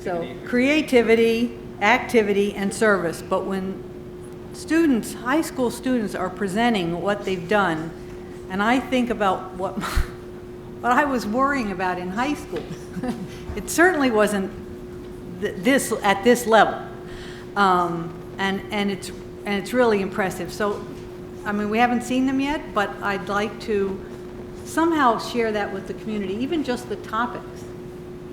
So creativity, activity, and service. But when students, high school students, are presenting what they've done, and I think about what I was worrying about in high school, it certainly wasn't this at this level, and it's really impressive. So, I mean, we haven't seen them yet, but I'd like to somehow share that with the community, even just the topics.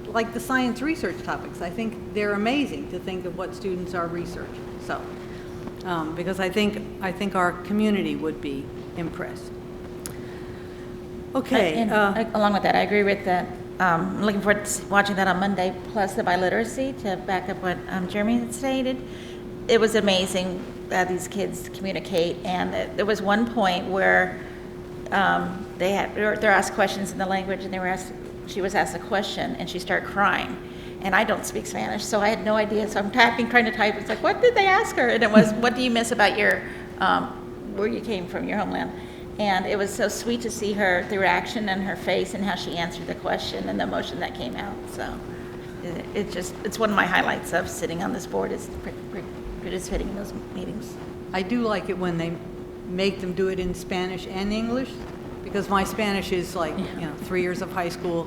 Like the science research topics, I think they're amazing to think of what students are researching. So, because I think our community would be impressed. Okay. And along with that, I agree with that. I'm looking forward to watching that on Monday, plus the biliteracy, to back up what Jeremy had stated. It was amazing that these kids communicate, and there was one point where they're asked questions in the language, and she was asked a question, and she started crying. And I don't speak Spanish, so I had no idea. So I'm trying to type. It's like, what did they ask her? And it was, what do you miss about your, where you came from, your homeland? And it was so sweet to see her, the reaction in her face and how she answered the question and the emotion that came out. So it's one of my highlights of sitting on this board, is participating in those meetings. I do like it when they make them do it in Spanish and English, because my Spanish is like, 3 years of high school,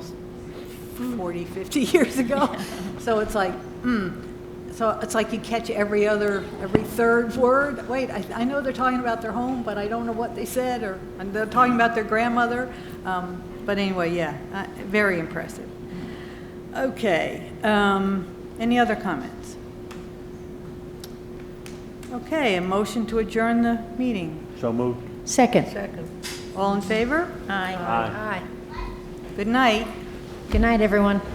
40, 50 years ago. So it's like, So it's like you catch every third word. Wait, I know they're talking about their home, but I don't know what they said, and they're talking about their grandmother. But anyway, yeah, very impressive. Okay, any other comments? Okay, a motion to adjourn the meeting. So moved. Second. All in favor? Aye. Aye. Good night. Good night, everyone.